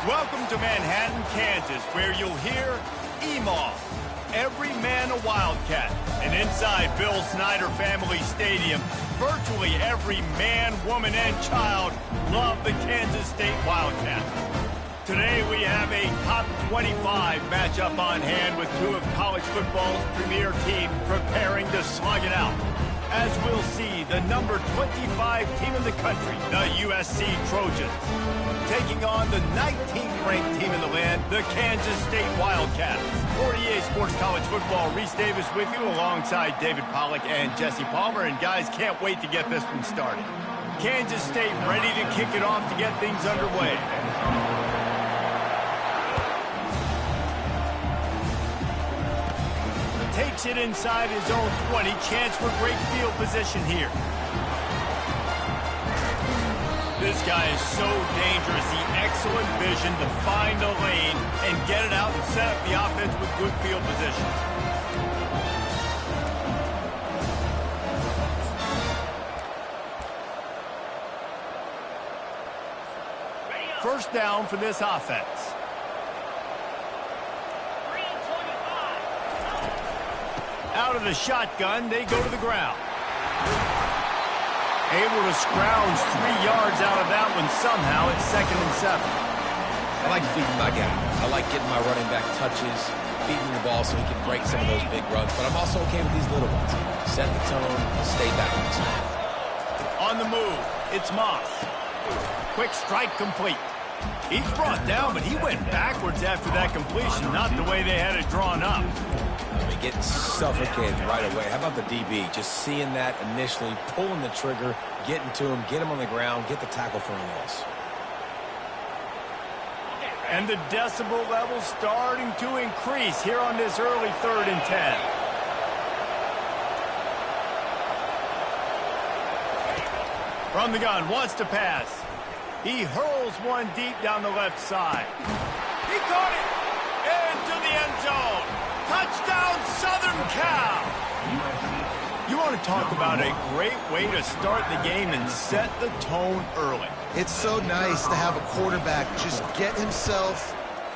Welcome to Manhattan, Kansas, where you'll hear EMAW, every man a Wildcat. And inside Bill Snyder Family Stadium, virtually every man, woman, and child love the Kansas State Wildcats. Today we have a top 25 matchup on hand with two of college football's premier teams preparing to slug it out. As we'll see, the number 25 team in the country, the USC Trojans, taking on the 19th ranked team in the land, the Kansas State Wildcats. For EA Sports College Football, Reese Davis with you alongside David Pollack and Jesse Palmer. And guys, can't wait to get this one started. Kansas State ready to kick it off to get things underway. Takes it inside his own 20. Chance for great field position here. This guy is so dangerous. The excellent vision to find a lane and get it out and set up the offense with good field position. First down for this offense. Out of the shotgun, they go to the ground. Able to scrounge 3 yards out of that one somehow. It's 2nd and 7. I like feeding my guy. I like getting my running back touches, feeding the ball so he can break some of those big runs. But I'm also okay with these little ones. Set the tone, stay balanced. On the move, it's Moss. Quick strike complete. He's brought down, but he went backwards after that completion, not the way they had it drawn up. Getting suffocated right away. How about the DB? Just seeing that initially, pulling the trigger, getting to him, get him on the ground, get the tackle for a loss. And the decibel level starting to increase here on this early 3rd and 10. From the gun, wants to pass. He hurls one deep down the left side. He caught it into the end zone. Touchdown, Southern Cal! You want to talk about a great way to start the game and set the tone early. It's so nice to have a quarterback just get himself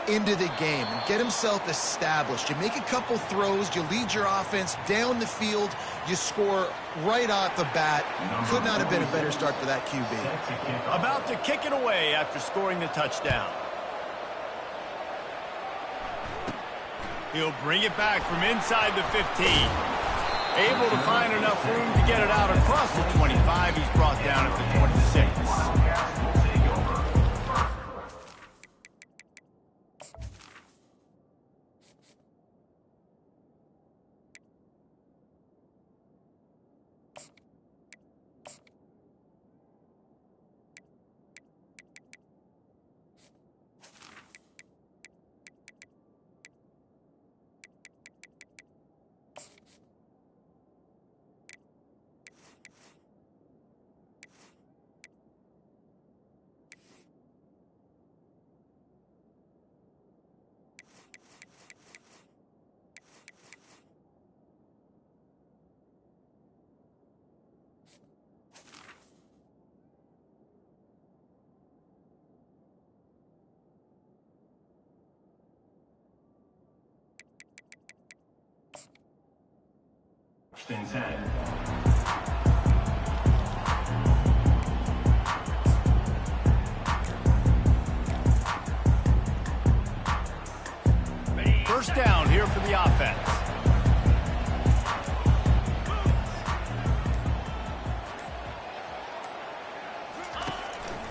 into the game and get himself established. You make a couple throws, you lead your offense down the field, you score right off the bat. Could not have been a better start for that QB. About to kick it away after scoring the touchdown. He'll bring it back from inside the 15. Able to find enough room to get it out across the 25. He's brought down at the 26. First down here for the offense.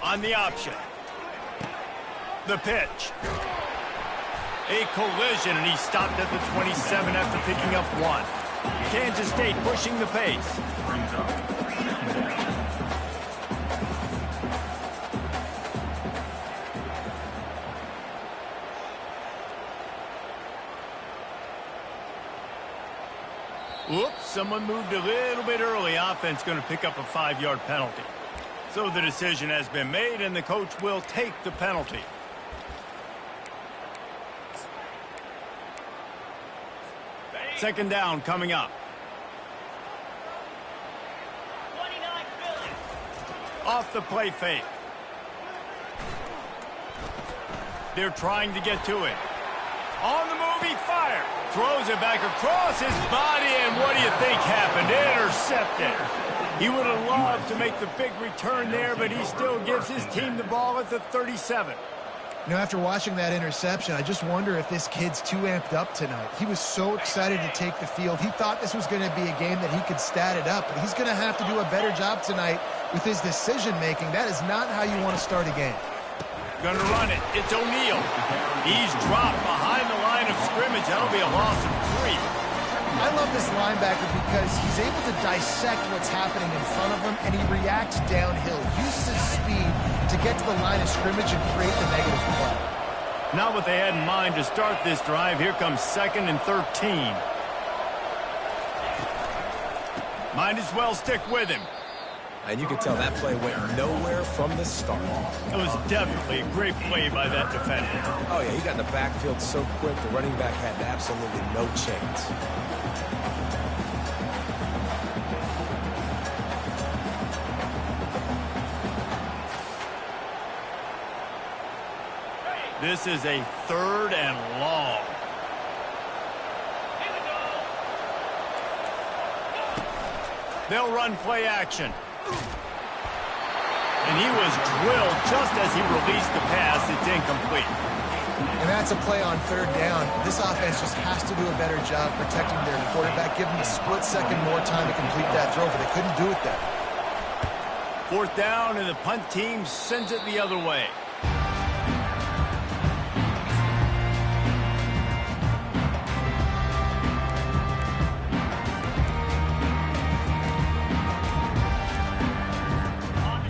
On the option. The pitch. A collision, and he stopped at the 27 after picking up 1. Kansas State pushing the pace. Whoops, someone moved a little bit early. Offense going to pick up a 5-yard penalty. So the decision has been made, and the coach will take the penalty. Second down coming up. Off the play fake. They're trying to get to it. On the move, he fires. Throws it back across his body, and what do you think happened? Intercepted. He would have loved to make the big return there, but he still gives his team the ball at the 37. You know, after watching that interception, I just wonder if this kid's too amped up tonight. He was so excited to take the field. He thought this was going to be a game that he could stat it up, but he's going to have to do a better job tonight with his decision-making. That is not how you want to start a game. Going to run it. It's O'Neal. He's dropped behind the line of scrimmage. That'll be a loss of 3. I love this linebacker because he's able to dissect what's happening in front of him, and he reacts downhill, uses his speed to get to the line of scrimmage and create the negative play. Not what they had in mind to start this drive. Here comes 2nd and 13. Might as well stick with him. And you can tell that play went nowhere from the start. It was definitely a great play by that defender. Oh, yeah, he got in the backfield so quick, the running back had absolutely no chance. This is a 3rd and long. They'll run play action. And he was drilled just as he released the pass. It's incomplete. And that's a play on 3rd down. This offense just has to do a better job protecting their quarterback. Give them a split second more time to complete that throw, but they couldn't do it there. 4th down, and the punt team sends it the other way.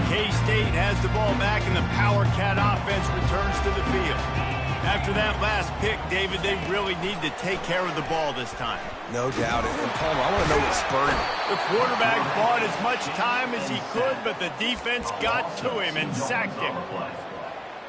K-State has the ball back, and the Power Cat offense returns to the field. After that last pick, David, they really need to take care of the ball this time. No doubt. And Palmer, I want to know what spurred him. The quarterback bought as much time as he could, but the defense got to him and sacked him.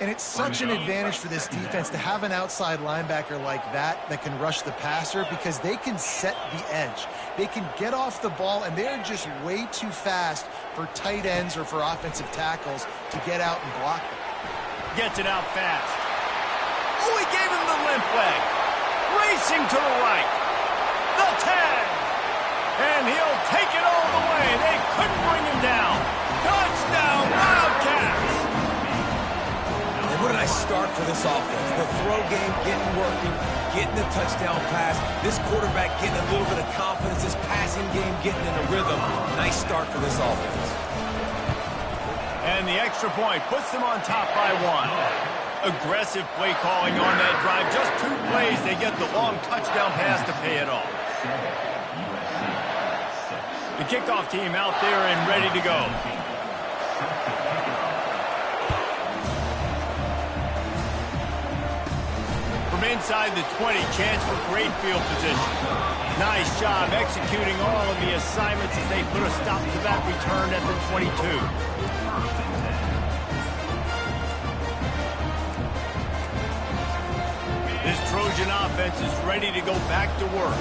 And it's such an advantage for this defense to have an outside linebacker like that can rush the passer because they can set the edge. They can get off the ball, and they're just way too fast for tight ends or for offensive tackles to get out and block them. Gets it out fast. Oh, he gave him the limp leg. Racing to the right. The tag. And he'll take it all the way. They couldn't bring him down. Touchdown, Wildcats. And what a nice start for this offense. The throw game getting working, getting the touchdown pass. This quarterback getting a little bit of confidence. This passing game getting in a rhythm. Nice start for this offense. And the extra point puts them on top by 1. Aggressive play calling on that drive. Just 2 plays, they get the long touchdown pass to pay it off. The kickoff team out there and ready to go. From inside the 20, chance for great field position. Nice job executing all of the assignments as they put a stop to that return at the 22. This Trojan offense is ready to go back to work.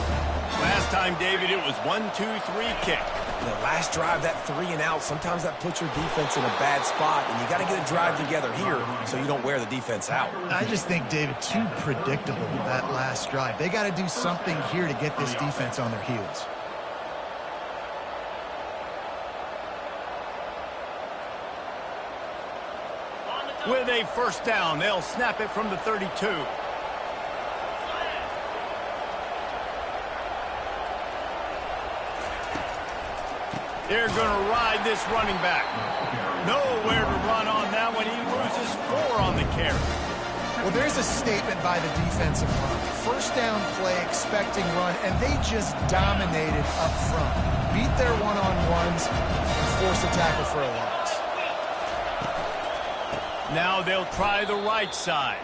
Last time, David, it was 1-2-3 kick. The last drive, that 3 and out, sometimes that puts your defense in a bad spot, and you got to get a drive together here so you don't wear the defense out. I just think, David, too predictable that last drive. They got to do something here to get this defense on their heels. With a 1st down, they'll snap it from the 32. They're going to ride this running back. Nowhere to run on that one. He loses 4 on the carry. Well, there's a statement by the defensive line. 1st down play, expecting run, and they just dominated up front. Beat their one-on-ones and force a tackle for a loss. Now they'll try the right side.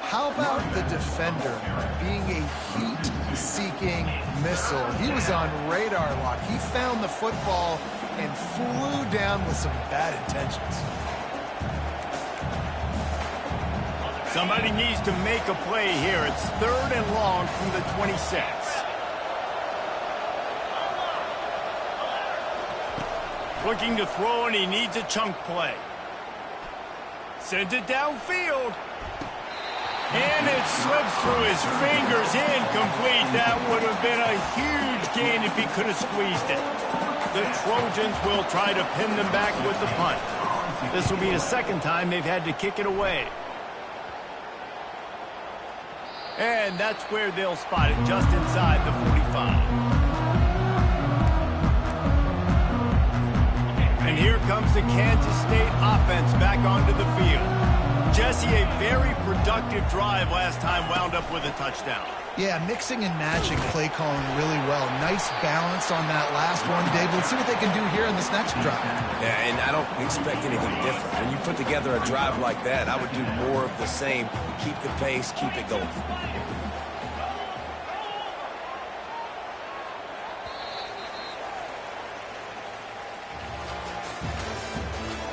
How about the defender being a heat-seeking missile? He was on radar lock. He found the football and flew down with some bad intentions. Somebody needs to make a play here. It's 3rd and long from the 26. Looking to throw, and he needs a chunk play. Sends it downfield. And it slips through his fingers, incomplete. That would have been a huge gain if he could have squeezed it. The Trojans will try to pin them back with the punt. This will be the second time they've had to kick it away. And that's where they'll spot it, just inside the 45. And here comes the Kansas State offense back onto the field. Jesse, a very productive drive last time wound up with a touchdown. Yeah, mixing and matching play calling really well. Nice balance on that last one, Dave. Let's see what they can do here in this next drive. Yeah, and I don't expect anything different. When you put together a drive like that, I would do more of the same. Keep the pace, keep it going.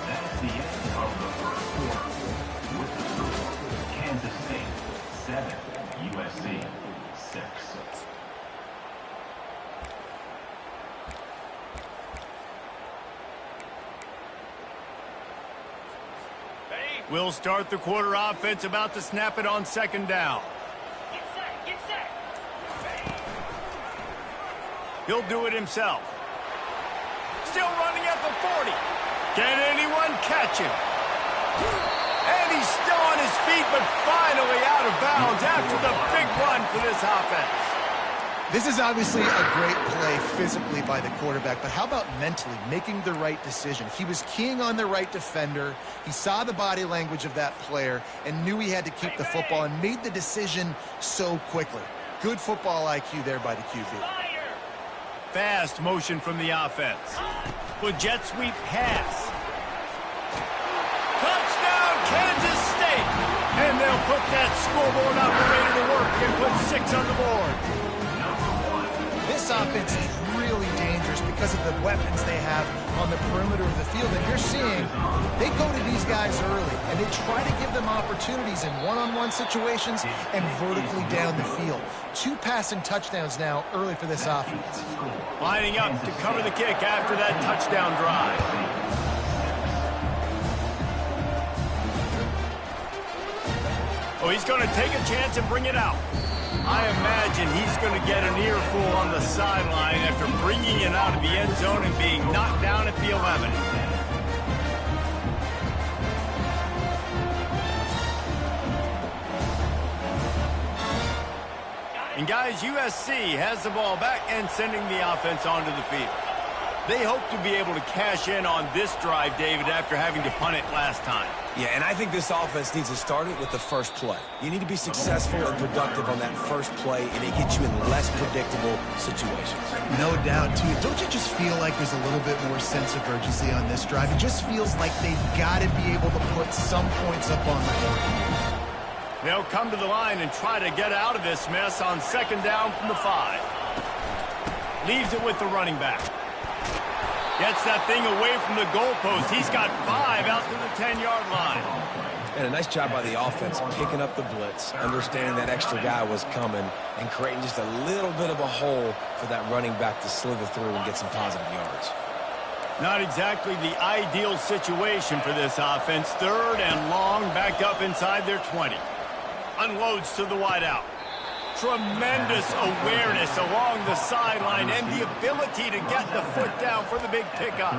That's the end of the first quarter. With the score, Kansas State 7, USC 6. We'll start the quarter offense, about to snap it on second down. Get set, get set. He'll do it himself. Still running at the 40. Can anyone catch him? And he's still on his feet, but finally out of bounds after the big run for this offense. This is obviously a great play physically by the quarterback, but how about mentally making the right decision? He was keying on the right defender. He saw the body language of that player and knew he had to keep the football and made the decision so quickly. Good football IQ there by the QB. Fast motion from the offense. With jet sweep pass. Touchdown, Kansas State! And they'll put that scoreboard operator to work and put 6 on the board. This offense is really dangerous because of the weapons they have on the perimeter of the field. And you're seeing they go to these guys early, and they try to give them opportunities in one-on-one situations and vertically down the field. 2 passing touchdowns now early for this offense. Lining up to cover the kick after that touchdown drive. Oh, he's going to take a chance and bring it out. I imagine he's going to get an earful on the sideline after bringing it out of the end zone and being knocked down at the 11. And guys, USC has the ball back and sending the offense onto the field. They hope to be able to cash in on this drive, David, after having to punt it last time. Yeah, and I think this offense needs to start it with the first play. You need to be successful and productive on that first play, and it gets you in less predictable situations. No doubt, too. Don't you just feel like there's a little bit more sense of urgency on this drive? It just feels like they've got to be able to put some points up on the board. They'll come to the line and try to get out of this mess on second down from the 5. Leaves it with the running back. Gets that thing away from the goalpost. He's got 5 out to the 10-yard line. And a nice job by the offense picking up the blitz, understanding that extra guy was coming, and creating just a little bit of a hole for that running back to slither through and get some positive yards. Not exactly the ideal situation for this offense. 3rd and long, backed up inside their 20. Unloads to the wideout. Tremendous awareness along the sideline and the ability to get the foot down for the big pickup.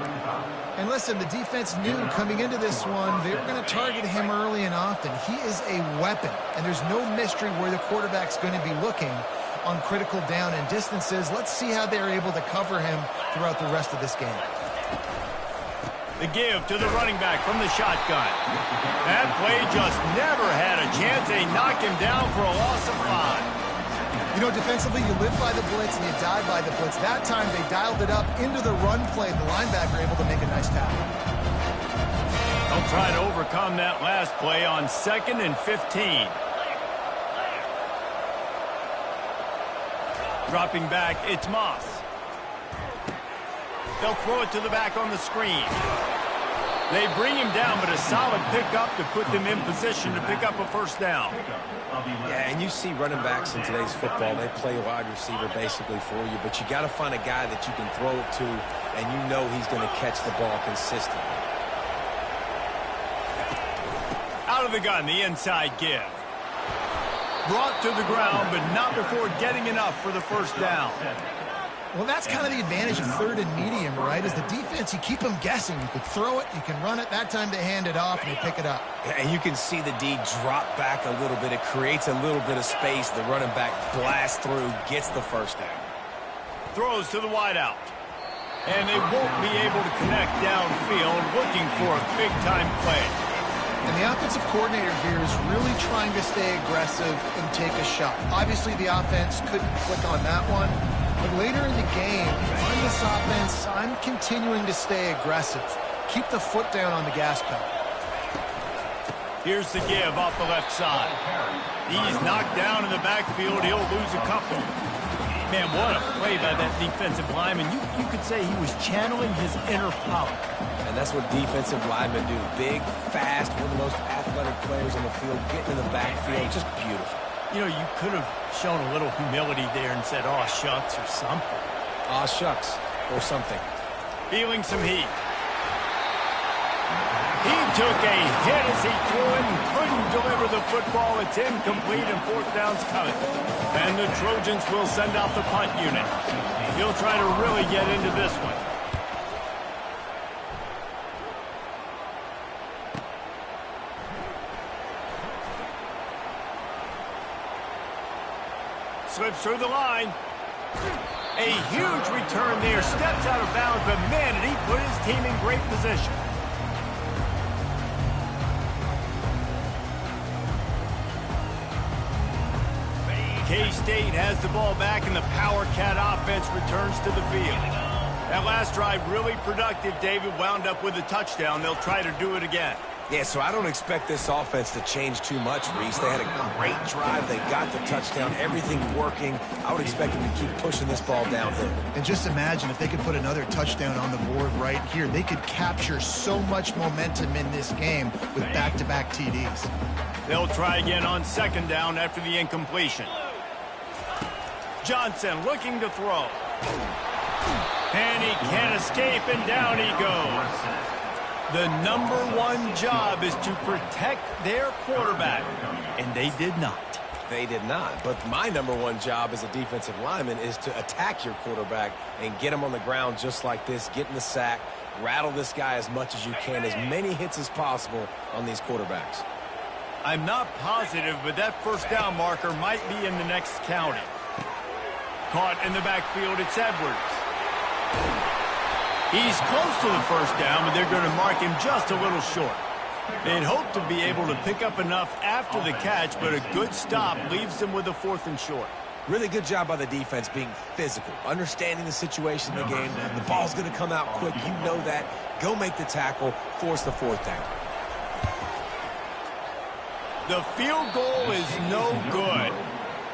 And listen, the defense knew coming into this one, they were going to target him early and often. He is a weapon, and there's no mystery where the quarterback's going to be looking on critical down and distances. Let's see how they're able to cover him throughout the rest of this game. The give to the running back from the shotgun. That play just never had a chance. They knock him down for a loss of 5. You know, defensively, you live by the blitz and you die by the blitz. That time, they dialed it up into the run play. The linebacker able to make a nice tackle. They'll try to overcome that last play on 2nd and 15. Dropping back, it's Moss. They'll throw it to the back on the screen. They bring him down, but a solid pickup to put them in position to pick up a first down. Yeah, and you see running backs in today's football, they play wide receiver basically for you, but you got to find a guy that you can throw it to, and you know he's going to catch the ball consistently. Out of the gun, the inside give. Brought to the ground, but not before getting enough for the first down. Well, that's kind of the advantage of third and medium, right? As the defense, you keep them guessing. You could throw it, you can run it. That time they hand it off and they pick it up. And you can see the D drop back a little bit. It creates a little bit of space. The running back blasts through, gets the first down. Throws to the wideout. And they won't be able to connect downfield, looking for a big-time play. And the offensive coordinator here is really trying to stay aggressive and take a shot. Obviously, the offense couldn't click on that one. But later in the game, on this offense, I'm continuing to stay aggressive. Keep the foot down on the gas pedal. Here's the give off the left side. He's knocked down in the backfield. He'll lose a couple. Man, what a play by that defensive lineman. You could say he was channeling his inner power. And that's what defensive linemen do. Big, fast, one of the most athletic players on the field, getting in the backfield. Just beautiful. You know, you could have shown a little humility there and said, "Aw, shucks," or something. Aw, shucks, or something. Feeling some heat. He took a hit as he threw it and couldn't deliver the football. It's incomplete and fourth down's coming. And the Trojans will send out the punt unit. He'll try to really get into this one. Slips through the line. A huge return there. Steps out of bounds, but man, did he put his team in great position. K-State has the ball back, and the Power Cat offense returns to the field. That last drive really productive. David wound up with a touchdown. They'll try to do it again. Yeah, so I don't expect this offense to change too much, Reese. They had a great drive. They got the touchdown. Everything working. I would expect them to keep pushing this ball downhill. And just imagine if they could put another touchdown on the board right here. They could capture so much momentum in this game with back-to-back TDs. They'll try again on second down after the incompletion. Johnson looking to throw. And he can't escape, and down he goes. The number one job is to protect their quarterback, and they did not. They did not. But my number one job as a defensive lineman is to attack your quarterback and get him on the ground just like this, get in the sack, rattle this guy as much as you can, as many hits as possible on these quarterbacks. I'm not positive, but that first down marker might be in the next county. Caught in the backfield, it's Edwards. He's close to the first down, but they're going to mark him just a little short. They'd hope to be able to pick up enough after the catch, but a good stop leaves them with a 4th and short. Really good job by the defense being physical, understanding the situation in the game. The ball's going to come out quick. You know that. Go make the tackle, force the 4th down. The field goal is no good,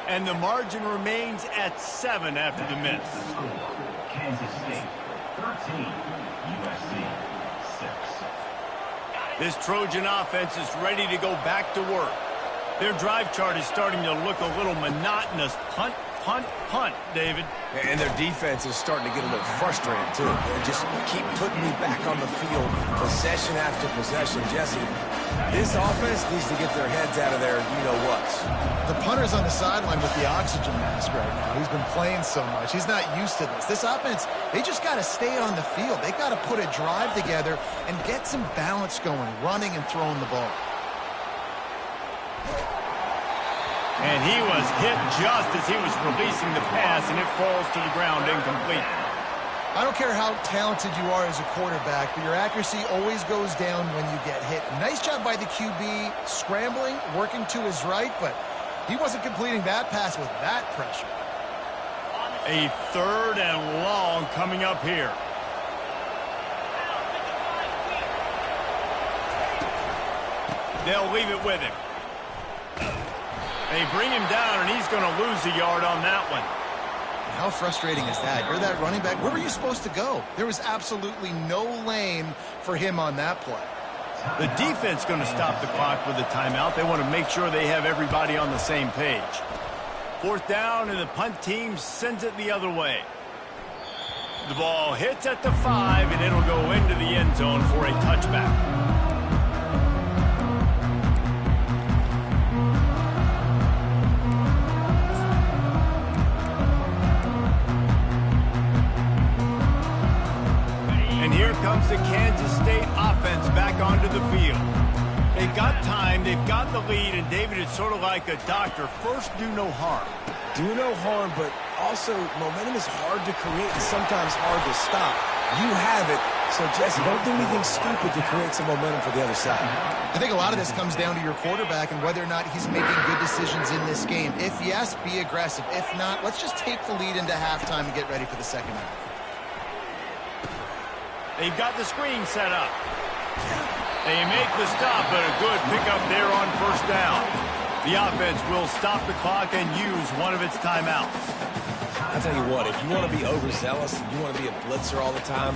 and the margin remains at 7 after the miss. Kansas State 13, USC 6. This Trojan offense is ready to go back to work. Their drive chart is starting to look a little monotonous. Punt, punt, punt, David. And their defense is starting to get a little frustrated, too. They just keep putting me back on the field, possession after possession. Jesse, this offense needs to get their heads out of their you-know-whats. The punter's on the sideline with the oxygen mask right now. He's been playing so much. He's not used to this. This offense, they just got to stay on the field. They got to put a drive together and get some balance going, running and throwing the ball. And he was hit just as he was releasing the pass, and it falls to the ground incomplete. I don't care how talented you are as a quarterback, but your accuracy always goes down when you get hit. Nice job by the QB scrambling, working to his right, but he wasn't completing that pass with that pressure. A 3rd and long coming up here. They'll leave it with him. They bring him down, and he's going to lose a yard on that one. How frustrating is that? You're that running back. Where were you supposed to go? There was absolutely no lane for him on that play. The defense going to stop the clock with a timeout. They want to make sure they have everybody on the same page. 4th down, and the punt team sends it the other way. The ball hits at the 5, and it'll go into the end zone for a touchback. the Kansas State offense back onto the field. They've got time, they've got the lead, and David, it's sort of like a doctor. First, do no harm. Do no harm, but also momentum is hard to create and sometimes hard to stop. You have it, so Jesse, don't do anything stupid to create some momentum for the other side. I think a lot of this comes down to your quarterback and whether or not he's making good decisions in this game. If yes, be aggressive. If not, let's just take the lead into halftime and get ready for the second half. They've got the screen set up. They make the stop, but a good pickup there on first down. The offense will stop the clock and use one of its timeouts. I'll tell you what, if you want to be overzealous and you want to be a blitzer all the time,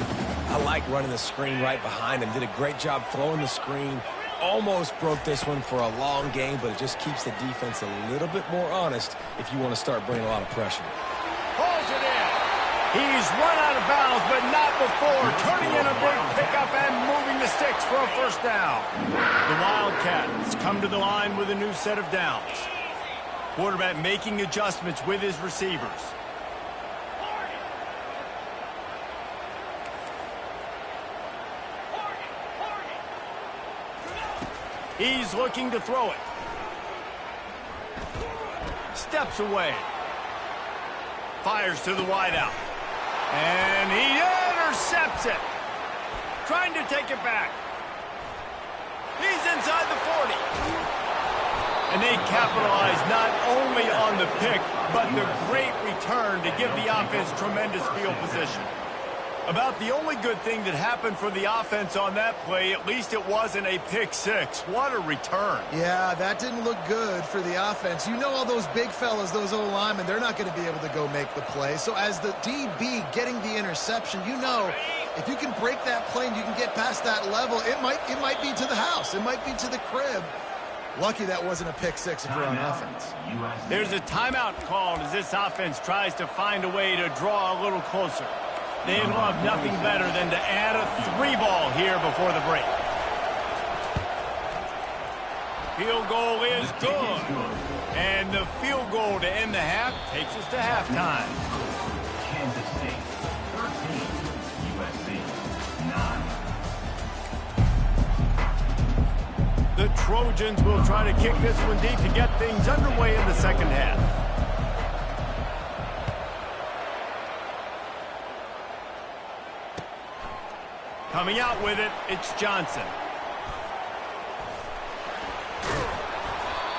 I like running the screen right behind him. Did a great job throwing the screen. Almost broke this one for a long game, but it just keeps the defense a little bit more honest if you want to start bringing a lot of pressure. Pulls it in. He's run out of bounds, but not before turning in a big pickup and moving the sticks for a first down. The Wildcats come to the line with a new set of downs. Quarterback making adjustments with his receivers. He's looking to throw it. Steps away. Fires to the wideout. And he intercepts it. Trying to take it back. He's inside the 40. And they capitalize not only on the pick, but the great return to give the offense tremendous field position. About the only good thing that happened for the offense on that play, at least it wasn't a pick six. What a return. Yeah, that didn't look good for the offense. You know all those big fellas, those O-linemen, they're not going to be able to go make the play. So as the DB getting the interception, you know if you can break that play and you can get past that level, it might be to the house. It might be to the crib. Lucky that wasn't a pick six if you're on offense. There's a timeout called as this offense tries to find a way to draw a little closer. They'd love nothing better than to add a 3-ball here before the break. Field goal is good. And the field goal to end the half takes us to halftime. Kansas State 13, USC 9. The Trojans will try to kick this one deep to get things underway in the second half. Coming out with it, it's Johnson.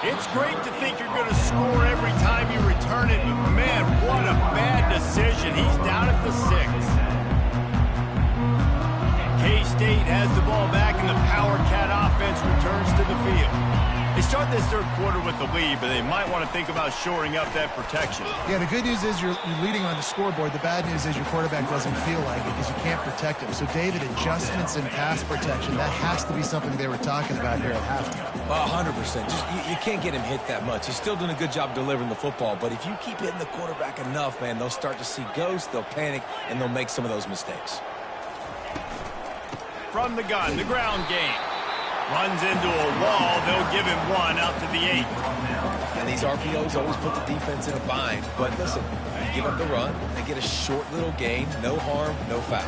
It's great to think you're going to score every time you return it, but man, what a bad decision. He's down at the 6. K-State has the ball back, and the Power Cat offense returns to the field. They start this third quarter with the lead, but they might want to think about shoring up that protection. Yeah, the good news is you're leading on the scoreboard. The bad news is your quarterback doesn't feel like it because you can't protect him. So, David, adjustments in pass protection, that has to be something they were talking about here at halftime. 100%. Just you can't get him hit that much. He's still doing a good job delivering the football, but if you keep hitting the quarterback enough, man, they'll start to see ghosts, they'll panic, and they'll make some of those mistakes. From the gun, the ground game. Runs into a wall. They'll give him one out to the 8. And these RPOs always put the defense in a bind. But listen, you give up the run, they get a short little gain, no harm, no foul.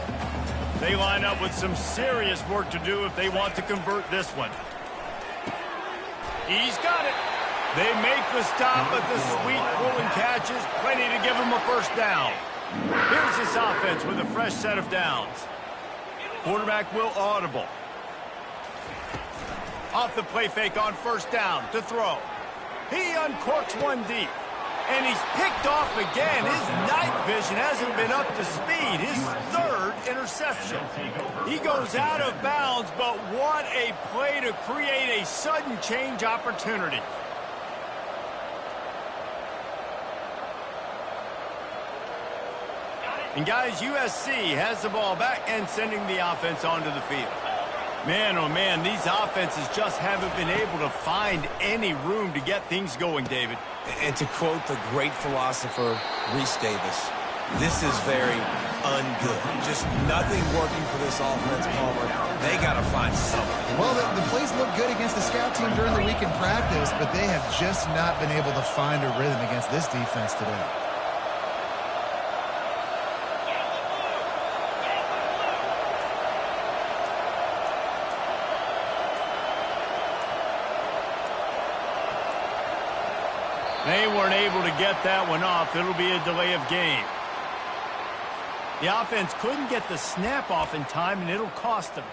They line up with some serious work to do if they want to convert this one. He's got it. They make the stop, but the sweet pulling catch is plenty to give him a first down. Here's this offense with a fresh set of downs. Quarterback will audible. Off the play fake on first down to throw. He uncorks one deep. And he's picked off again. His night vision hasn't been up to speed. His third interception. He goes out of bounds, but what a play to create a sudden change opportunity. And guys, USC has the ball back and sending the offense onto the field. Man, oh man, these offenses just haven't been able to find any room to get things going, David. And to quote the great philosopher, Reese Davis, this is very ungood. Just nothing working for this offense, Palmer. They got to find something. Well, the plays look good against the scout team during the week in practice, but they have just not been able to find a rhythm against this defense today. They weren't able to get that one off. It'll be a delay of game. The offense couldn't get the snap off in time, and it'll cost them.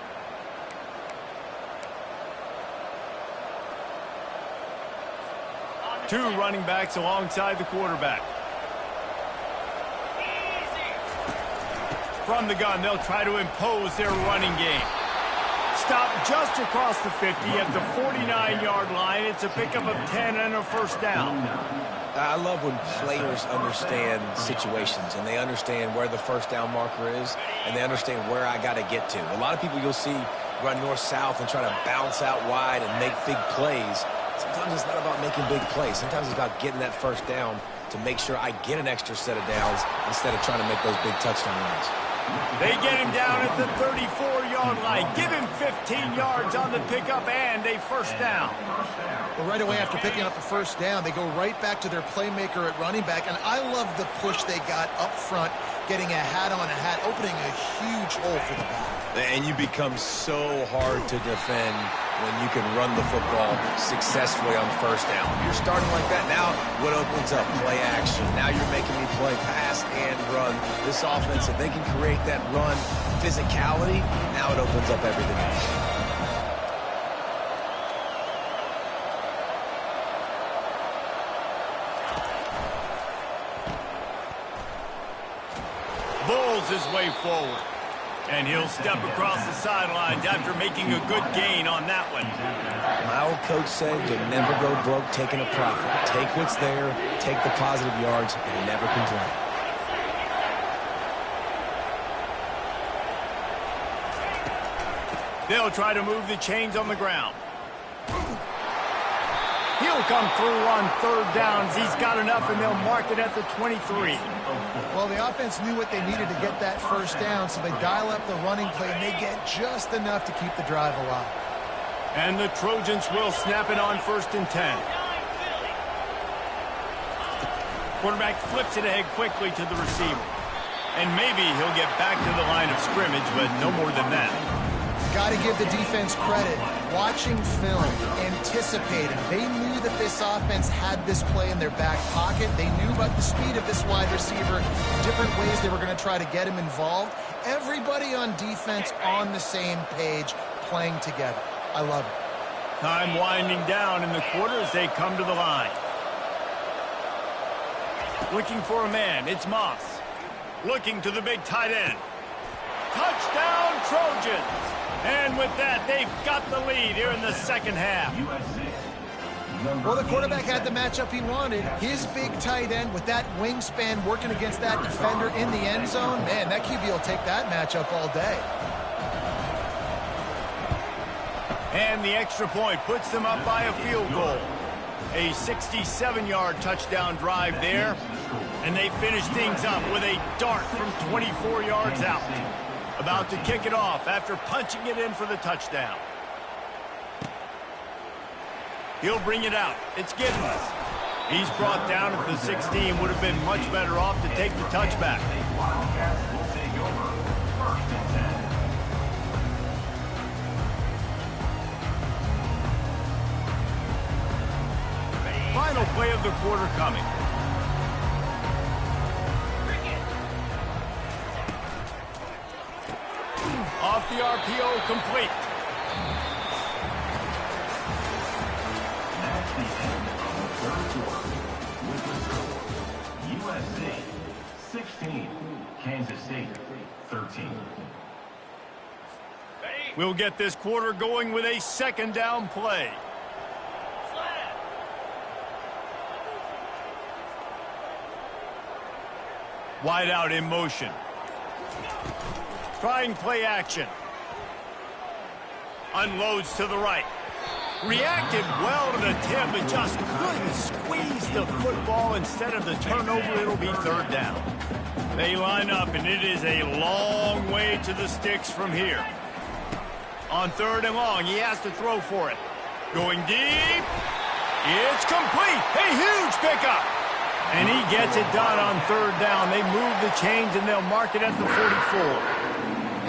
Two running backs alongside the quarterback. From the gun, they'll try to impose their running game. Stop just across the 50 at the 49-yard line. It's a pickup of 10 and a first down. I love when players understand situations and they understand where the first down marker is and they understand where I got to get to. A lot of people you'll see run north-south and try to bounce out wide and make big plays. Sometimes it's not about making big plays. Sometimes it's about getting that first down to make sure I get an extra set of downs instead of trying to make those big touchdown runs. They get him down at the 34-yard line. Give him 15 yards on the pickup and a first down. Well, right away after picking up the first down, they go right back to their playmaker at running back. And I love the push they got up front, getting a hat on a hat, opening a huge hole for the back. And you become so hard to defend when you can run the football successfully on first down. You're starting like that. Now what opens up? Play action. Now you're making me play pass and run. This offense, if they can create that run physicality, now it opens up everything else. Bulls his way forward. And he'll step across the sidelines after making a good gain on that one. My old coach said you'll never go broke taking a profit. Take what's there, take the positive yards, and never complain. They'll try to move the chains on the ground. He'll come through on third downs. He's got enough, and they'll mark it at the 23. Well, the offense knew what they needed to get that first down, so they dial up the running play, and they get just enough to keep the drive alive. And the Trojans will snap it on 1st and 10. Quarterback flips it ahead quickly to the receiver. And maybe he'll get back to the line of scrimmage, but no more than that. Got to give the defense credit. Watching film, anticipating. They knew that this offense had this play in their back pocket. They knew about the speed of this wide receiver, different ways they were going to try to get him involved. Everybody on defense on the same page, playing together. I love it. Time winding down in the quarter as they come to the line. Looking for a man, it's Moss. Looking to the big tight end. Touchdown, Trojans! And with that, they've got the lead here in the second half. Well, the quarterback had the matchup he wanted. His big tight end with that wingspan working against that defender in the end zone. Man, that QB will take that matchup all day. And the extra point puts them up by a field goal. A 67-yard touchdown drive there. And they finish things up with a dart from 24 yards out. About to kick it off after punching it in for the touchdown. He'll bring it out. It's Giddens. He's brought down at the 16. Would have been much better off to take the touchback. Final play of the quarter coming. Off the RPO, complete. That's the end of the third quarter. With the score, USC 16, Kansas State 13. We'll get this quarter going with a second down play. Wide out in motion. Trying play action. Unloads to the right. Reacted well to the tip, but just couldn't squeeze the football. Instead of the turnover, it'll be third down. They line up, and it is a long way to the sticks from here. On third and long, he has to throw for it. Going deep. It's complete. A huge pickup. And he gets it done on third down. They move the chains, and they'll mark it at the 44.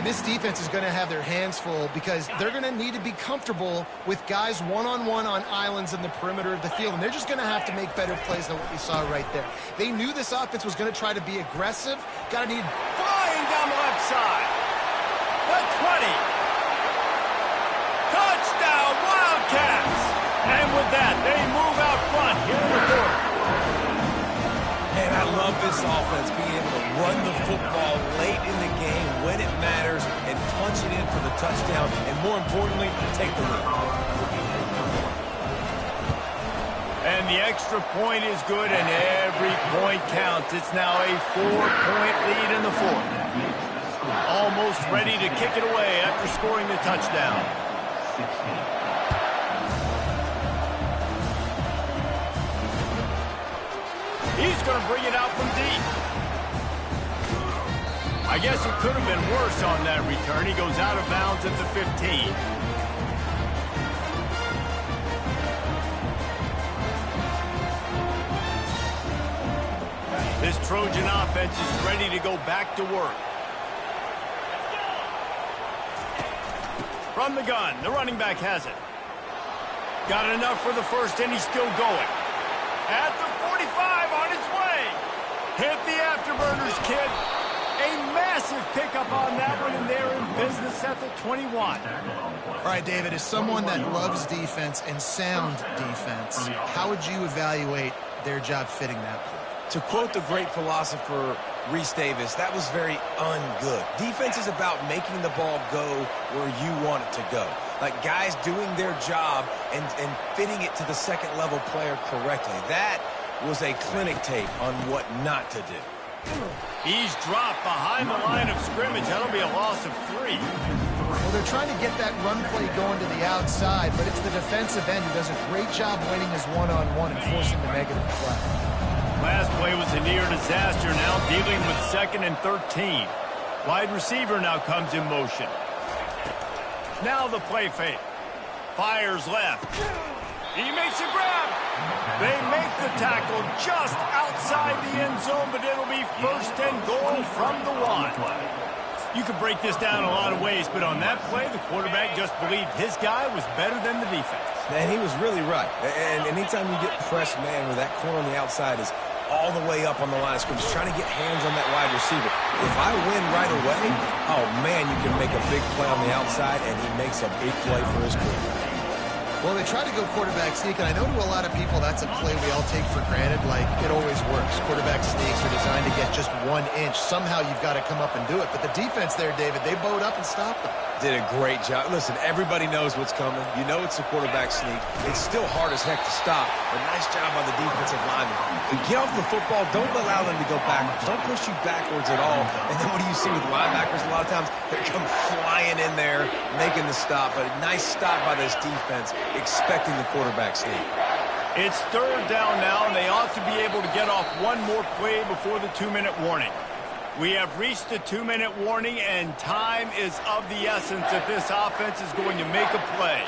And this defense is going to have their hands full because they're going to need to be comfortable with guys one-on-one on islands in the perimeter of the field. And they're just going to have to make better plays than what we saw right there. They knew this offense was going to try to be aggressive. Got to need flying down the left side. The 20. Touchdown, Wildcats. And with that, they move out front here in the quarter. And I love this offense being able to run the football late in the game when it matters and punch it in for the touchdown and, more importantly, take the lead. And the extra point is good, and every point counts. It's now a 4-point lead in the fourth. Almost ready to kick it away after scoring the touchdown. 16. He's going to bring it out from deep. I guess it could have been worse on that return. He goes out of bounds at the 15. This Trojan offense is ready to go back to work. From the gun, the running back has it. Got enough for the first, and he's still going. At the 45, on his way. Hit the afterburners, kid. A massive pickup on that one, and they're in business at the 21. All right, David, as someone that loves defense and sound defense, how would you evaluate their job fitting that play? To quote the great philosopher Reese Davis, that was very ungood. Defense is about making the ball go where you want it to go. Like guys doing their job and fitting it to the second level player correctly. That was a clinic tape on what not to do. He's dropped behind the line of scrimmage. That'll be a loss of 3. Well, they're trying to get that run play going to the outside, but it's the defensive end who does a great job winning his one-on-one and forcing the negative play. Last play was a near disaster, now dealing with 2nd and 13. Wide receiver now comes in motion. Now the play fake. Fires left. He makes a grab. They make the tackle just outside the end zone, but it'll be 1st and goal from the 1. You could break this down a lot of ways, but on that play, the quarterback just believed his guy was better than the defense. And he was really right. And anytime you get pressed, man, where that corner on the outside is all the way up on the line of scrimmage, trying to get hands on that wide receiver. If I win right away, oh, man, you can make a big play on the outside, and he makes a big play for his quarterback. Well, they try to go quarterback sneak, and I know to a lot of people that's a play we all take for granted, like it always works. Quarterback sneaks are designed to get just 1 inch. Somehow you've got to come up and do it. But the defense there, David, they bowed up and stopped them. Did a great job. Listen, everybody knows what's coming. You know it's a quarterback sneak. It's still hard as heck to stop, but nice job by the defensive lineman. And get off the football. Don't allow them to go backwards. Don't push you backwards at all. And then what do you see with linebackers? A lot of times they come flying in there, making the stop. But a nice stop by this defense, expecting the quarterback sneak. It's 3rd down now, and they ought to be able to get off one more play before the 2-minute warning. We have reached the 2-minute warning, and time is of the essence if this offense is going to make a play.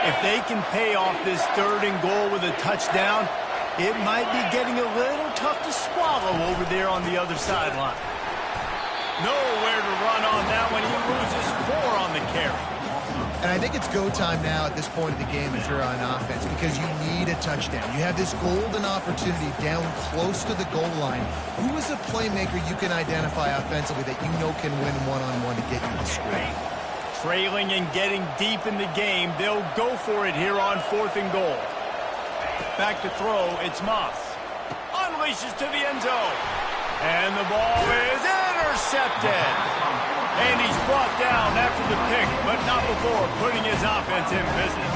If they can pay off this 3rd and goal with a touchdown, it might be getting a little tough to swallow over there on the other sideline. Nowhere to run on that one. He loses 4 on the carry. And I think it's go time now at this point of the game if you're on offense because you need a touchdown. You have this golden opportunity down close to the goal line. Who is a playmaker you can identify offensively that you know can win one-on-one to get you the score? Trailing and getting deep in the game, they'll go for it here on 4th and goal. Back to throw, it's Moss. Unleashes to the end zone. And the ball is intercepted. And he's brought down after the pick, but not before putting his offense in business.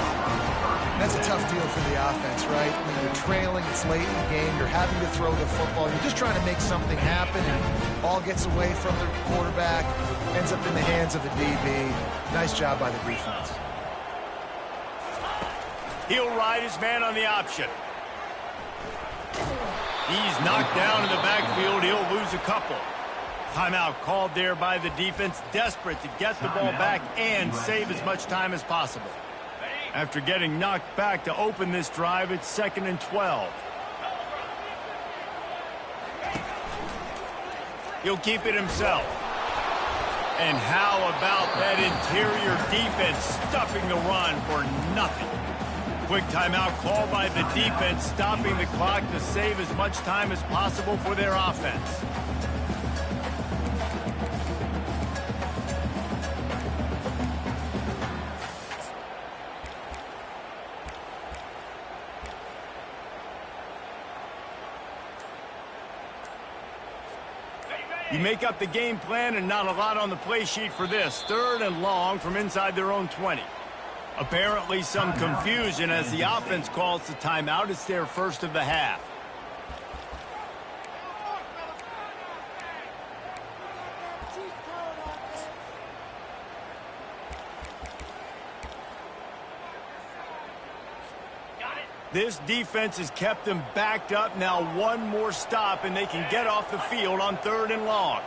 That's a tough deal for the offense, right? When you're trailing, it's late in the game, you're having to throw the football, you're just trying to make something happen, and ball gets away from the quarterback, ends up in the hands of the DB. Nice job by the defense. He'll ride his man on the option. He's knocked down in the backfield. He'll lose a couple. Timeout called there by the defense, desperate to get the ball back and save as much time as possible. After getting knocked back to open this drive, it's 2nd and 12. He'll keep it himself. And how about that interior defense stuffing the run for nothing? Quick timeout called by the defense, stopping the clock to save as much time as possible for their offense. You make up the game plan and not a lot on the play sheet for this. 3rd and long from inside their own 20. Apparently some confusion as the offense calls the timeout. It's their first of the half. This defense has kept them backed up. Now one more stop and they can get off the field on 3rd and long.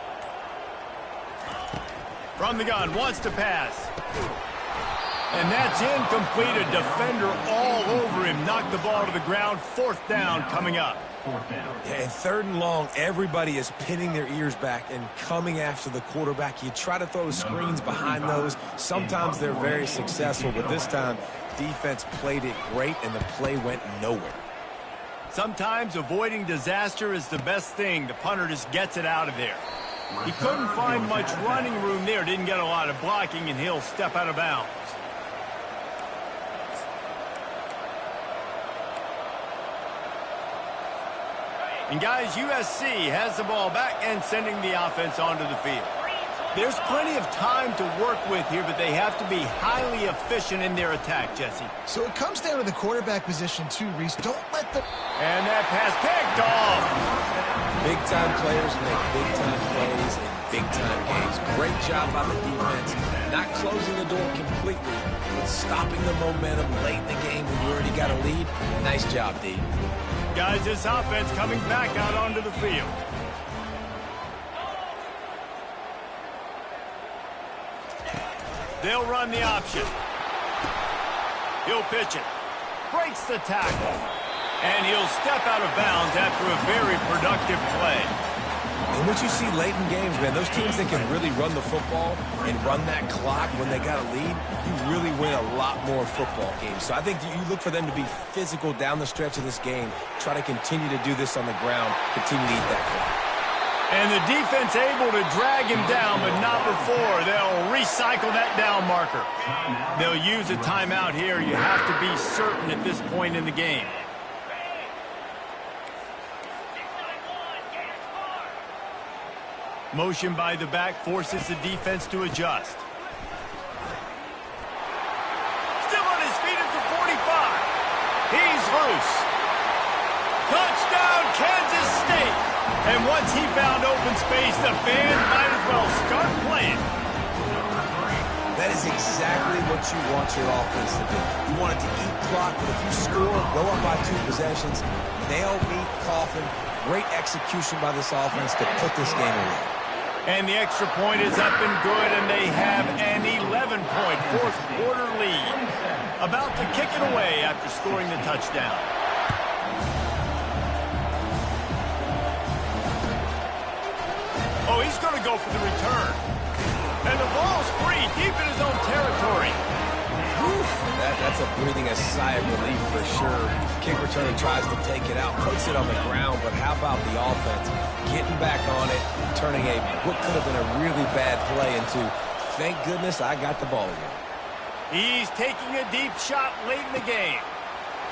From the gun, wants to pass. And that's incomplete. A defender all over him. Knocked the ball to the ground. 4th down coming up. Yeah, and 3rd and long, everybody is pinning their ears back and coming after the quarterback. You try to throw screens behind those. Sometimes they're very successful, but this time, defense played it great, and the play went nowhere. Sometimes avoiding disaster is the best thing. The punter just gets it out of there. He couldn't find much running room there. Didn't get a lot of blocking, and he'll step out of bounds. And guys, USC has the ball back and sending the offense onto the field. There's plenty of time to work with here, but they have to be highly efficient in their attack, Jesse. So it comes down to the quarterback position too, Reese. Don't let the... And that pass picked off. Big-time players make big-time plays in big-time games. Great job by the defense. Not closing the door completely, but stopping the momentum late in the game when you already got a lead. Nice job, D. Guys, this offense coming back out onto the field. They'll run the option. He'll pitch it. Breaks the tackle. And he'll step out of bounds after a very productive play. And what you see late in games, man, those teams that can really run the football and run that clock when they got a lead, you really win a lot more football games. So I think you look for them to be physical down the stretch of this game, try to continue to do this on the ground, continue to eat that clock. And the defense able to drag him down, but not before. They'll recycle that down marker. They'll use a timeout here. You have to be certain at this point in the game. Motion by the back forces the defense to adjust. Still on his feet at the 45. He's loose. Touchdown, Kansas State. And once he found open space, the fans might as well start playing. That is exactly what you want your offense to do. You want it to eat clock, but if you score, go up by 2 possessions, nail meet Coffin. Great execution by this offense to put this game away. And the extra point is up and good, and they have an 11-point fourth-quarter lead. About to kick it away after scoring the touchdown. Oh, he's going to go for the return. And the ball's free, deep in his own territory. That's a breathing a sigh of relief for sure. Kick returner tries to take it out, puts it on the ground, but how about the offense getting back on it, turning what could have been a really bad play into, thank goodness I got the ball again. He's taking a deep shot late in the game.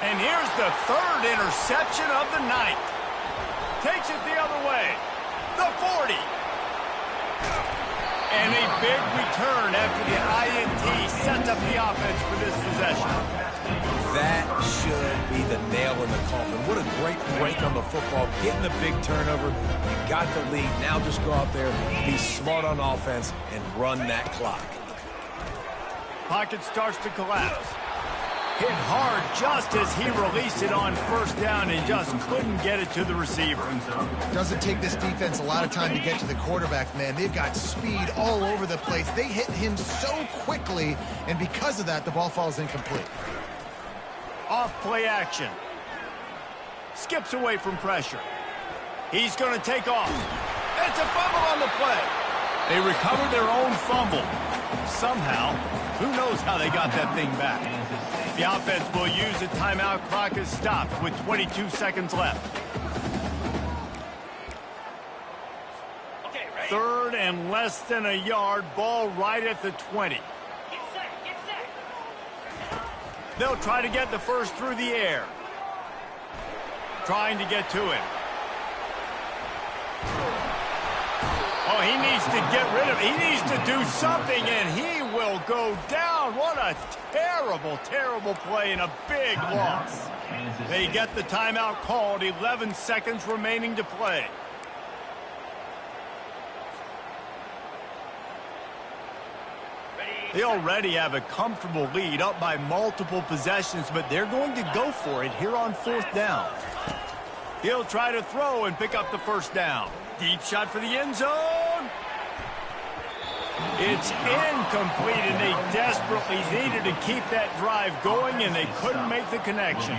And here's the 3rd interception of the night. Takes it the other way. The 40. And a big return after the INT sets up the offense for this possession. That should be the nail in the coffin. What a great break on the football. Getting the big turnover. You got the lead. Now just go out there, be smart on offense, and run that clock. Pocket starts to collapse. Hit hard just as he released it on 1st down and just couldn't get it to the receiver. Doesn't take this defense a lot of time to get to the quarterback, man. They've got speed all over the place. They hit him so quickly, and because of that, the ball falls incomplete. Off play action. Skips away from pressure. He's going to take off. It's a fumble on the play. They recovered their own fumble. Somehow, who knows how they got that thing back. The offense will use the timeout. Clock is stopped with 22 seconds left. Third and less than a yard. Ball right at the 20. They'll try to get the first through the air. Trying to get to it. Oh, he needs to get rid of it. He needs to do something, and he will go down. What a terrible, terrible play and a big loss. They get the timeout called. 11 seconds remaining to play. They already have a comfortable lead, up by multiple possessions, but they're going to go for it here on fourth down. He'll try to throw and pick up the first down. Deep shot for the end zone. It's incomplete, and they desperately needed to keep that drive going, and they couldn't make the connection.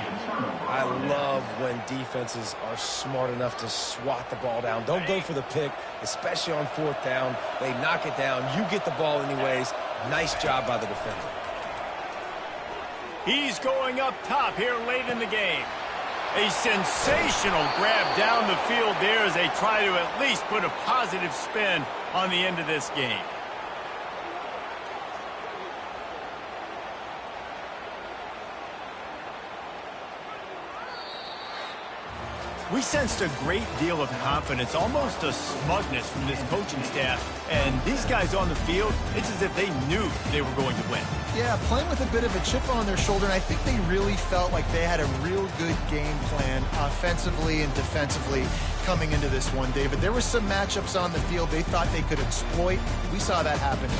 I love when defenses are smart enough to swat the ball down. Don't go for the pick, especially on fourth down. They knock it down. You get the ball anyways. Nice job by the defender. He's going up top here late in the game. A sensational grab down the field there as they try to at least put a positive spin on the end of this game. We sensed a great deal of confidence, almost a smugness from this coaching staff. And these guys on the field, it's as if they knew they were going to win. Yeah, playing with a bit of a chip on their shoulder, and I think they really felt like they had a real good game plan offensively and defensively coming into this one, David. There were some matchups on the field they thought they could exploit. We saw that happen.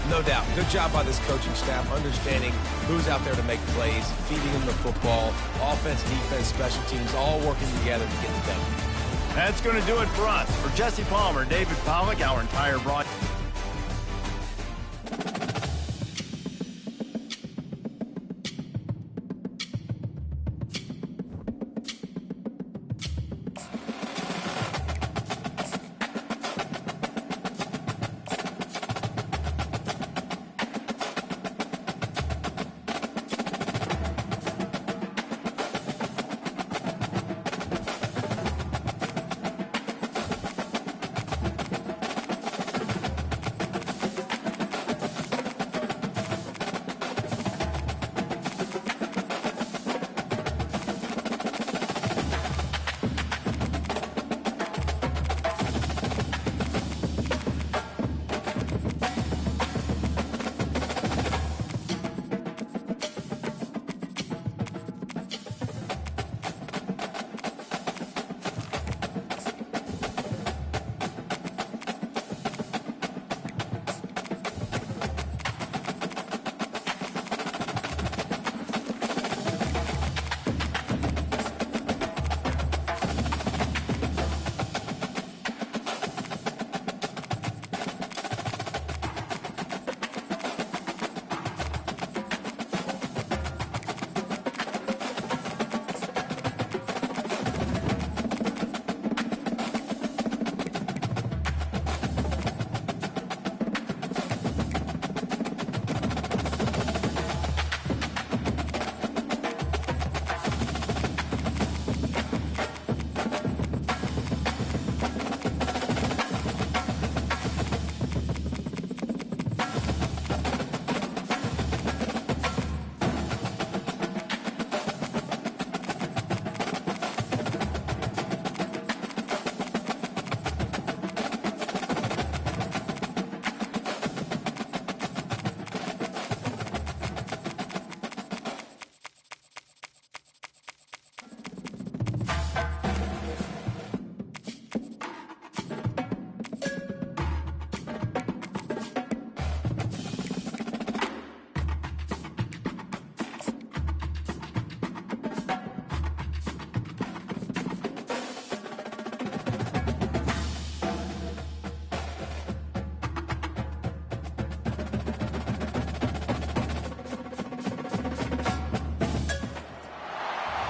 No doubt. Good job by this coaching staff, understanding who's out there to make plays, feeding them the football, offense, defense, special teams, all working together to get it done. That's going to do it for us. For Jesse Palmer, David Pollack, our entire broadcast.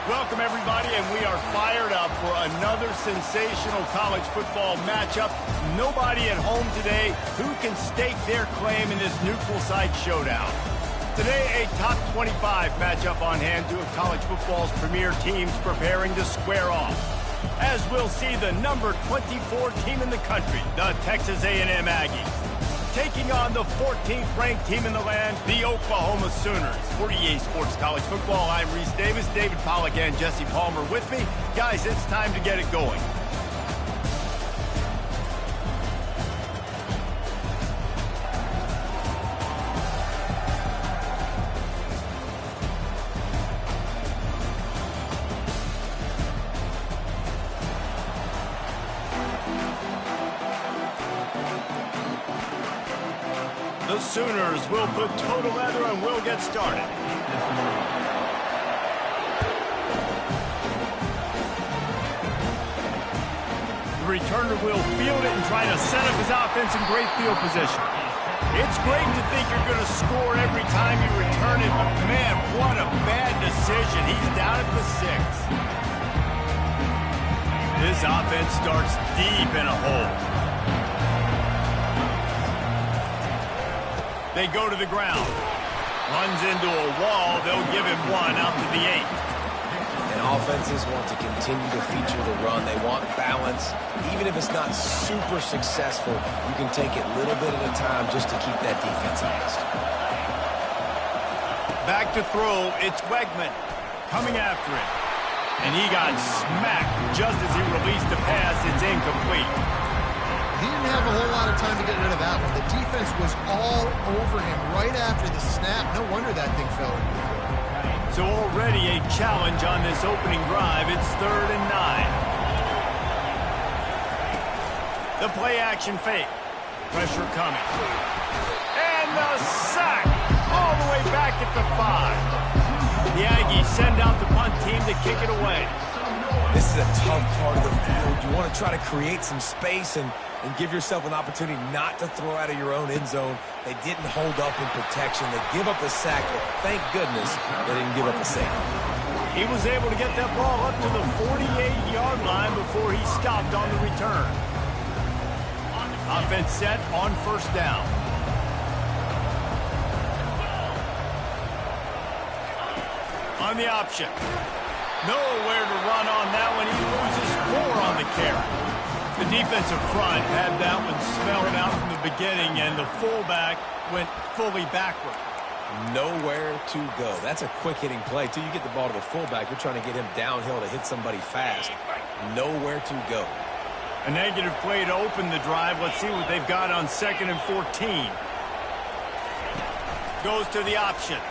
Welcome, everybody, and we are fired up for another sensational college football matchup. Nobody at home today who can stake their claim in this neutral site showdown. Today, a top 25 matchup on hand, two of college football's premier teams preparing to square off. As we'll see the number 24 team in the country, the Texas A&M Aggies, taking on the 14th ranked team in the land, the Oklahoma Sooners. For EA Sports College Football, I'm Reese Davis, David Pollack and Jesse Palmer with me. Guys, it's time to get it going. The Sooners will put total leather and we'll get started. The returner will field it and try to set up his offense in great field position. It's great to think you're going to score every time you return it, but man, what a bad decision. He's down at the 6. This offense starts deep in a hole. They go to the ground. Runs into a wall. They'll give him one out to the 8. And offenses want to continue to feature the run. They want balance. Even if it's not super successful, you can take it little bit at a time just to keep that defense honest. Back to throw. It's Wegman coming after it. And he got smacked just as he released the pass. It's incomplete. He didn't have a whole lot of time to get rid of that one. The defense was all over him right after the snap. No wonder that thing fell. So already a challenge on this opening drive. It's 3rd and 9. The play action fake. Pressure coming. And the sack all the way back at the 5. The Aggies send out the punt team to kick it away. This is a tough part of the field. You want to try to create some space and give yourself an opportunity not to throw out of your own end zone. They didn't hold up in protection. They give up the sack, but thank goodness they didn't give up the safety. He was able to get that ball up to the 48-yard line before he stopped on the return. Offense set on 1st down. On the option. Nowhere to run on that one. He loses 4 on the carry. The defensive front had that one smelled out from the beginning, and the fullback went fully backward. Nowhere to go. That's a quick-hitting play. Till you get the ball to the fullback, you're trying to get him downhill to hit somebody fast. Nowhere to go. A negative play to open the drive. Let's see what they've got on 2nd and 14. Goes to the option.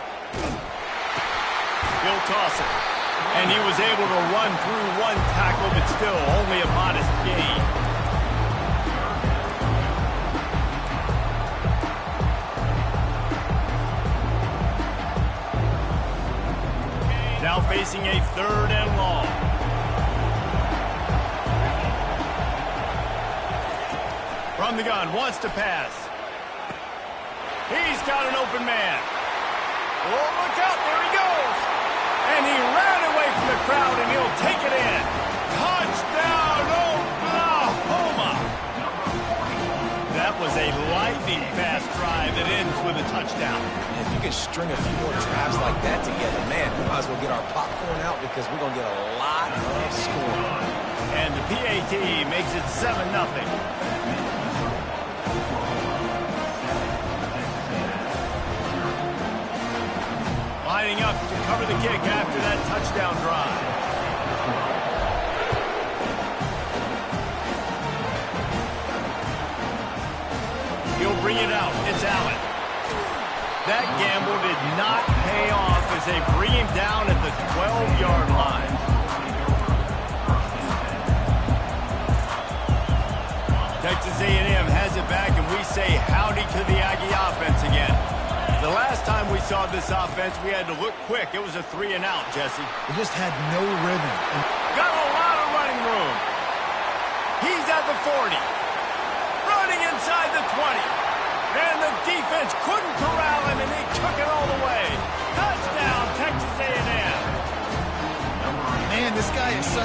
He'll toss it. And he was able to run through one tackle, but still only a modest gain. Now facing a 3rd and long. From the gun, wants to pass. He's got an open man. Oh, look out, there he goes. And he ran away from the crowd, and he'll take it in. Touchdown, Oklahoma! That was a lightning-fast drive that ends with a touchdown. If you can string a few more drives like that together, man, we might as well get our popcorn out because we're going to get a lot of scoring. And the PAT makes it 7-0. Lining up to cover the kick after that touchdown drive. He'll bring it out. It's Allen. That gamble did not pay off as they bring him down at the 12-yard line. Texas A&M has it back, and we say howdy to the Aggie offense again. The last time we saw this offense, we had to look quick. It was a 3-and-out, Jesse. They just had no rhythm. Got a lot of running room. He's at the 40. Running inside the 20. And the defense couldn't corral him, and he took it all the way. Touchdown, Texas A&M.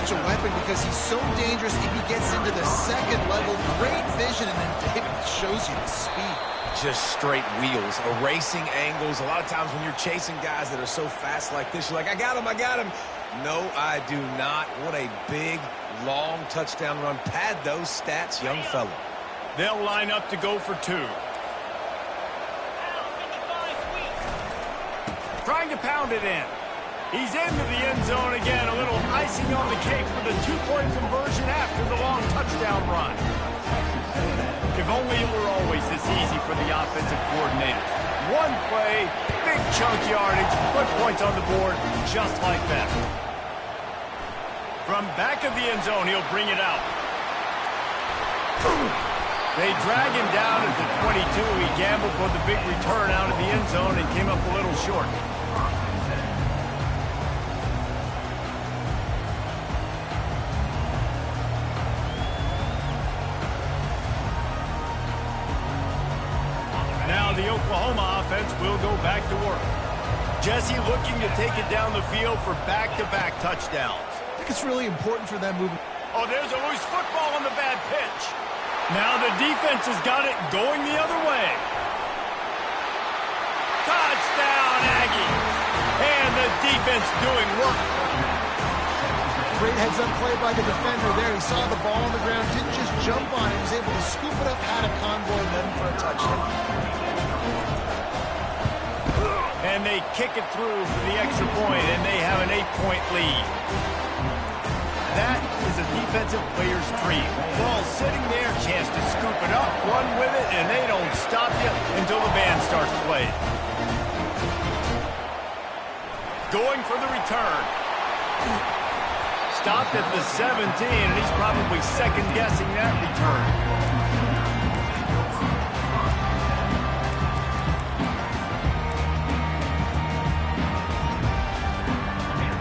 such a weapon because he's so dangerous if he gets into the second level. Great vision, and then David shows you the speed. Just straight wheels, erasing angles. A lot of times when you're chasing guys that are so fast like this, you're like, I got him, I got him. No, I do not. What a big, long touchdown run. Pad those stats, young fella. They'll line up to go for 2. Trying to pound it in. He's into the end zone again. A little icing on the cake for the 2-point conversion after the long touchdown run. If only it were always this easy for the offensive coordinators. One play, big chunk yardage, put points on the board just like that. From back of the end zone, he'll bring it out. They drag him down at the 22. He gambled for the big return out of the end zone and came up a little short. Now the Oklahoma offense will go back to work. Jesse looking to take it down the field for back-to-back touchdowns. I think it's really important for them moving. Oh, there's a loose football on the bad pitch. Now the defense has got it going the other way. Touchdown, Aggies. And the defense doing work. Great heads-up play by the defender there. He saw the ball on the ground, didn't just jump on it. He was able to scoop it up, had a convoy, led him for a touchdown. And they kick it through for the extra point, and they have an 8-point lead. That is a defensive player's dream. Ball sitting there, chance to scoop it up, run with it, and they don't stop you until the band starts playing. Going for the return. Stopped at the 17, and he's probably second-guessing that return.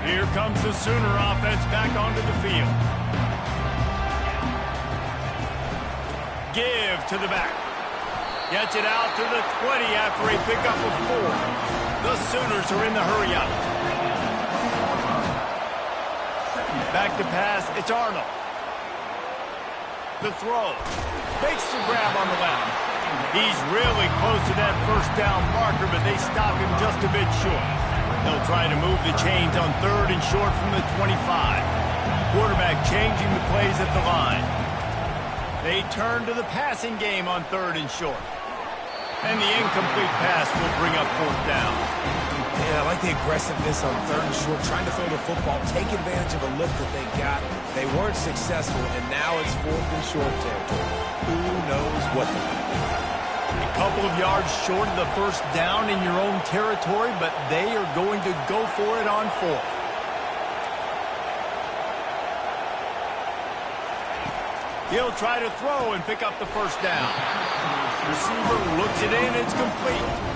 Here comes the Sooner offense back onto the field. Give to the back. Gets it out to the 20 after a pickup of 4. The Sooners are in the hurry-up. Back to pass, it's Arnold. The throw. Makes the grab on the left. He's really close to that first down marker, but they stop him just a bit short. They'll try to move the chains on 3rd and short from the 25. Quarterback changing the plays at the line. They turn to the passing game on 3rd and short. And the incomplete pass will bring up 4th down. Yeah, I like the aggressiveness on 3rd and short, trying to throw the football, take advantage of a look that they got. They weren't successful, and now it's 4th and short territory. Who knows what they're going to do? A couple of yards short of the first down in your own territory, but they are going to go for it on 4th. He'll try to throw and pick up the first down. Receiver looks it in, it's complete.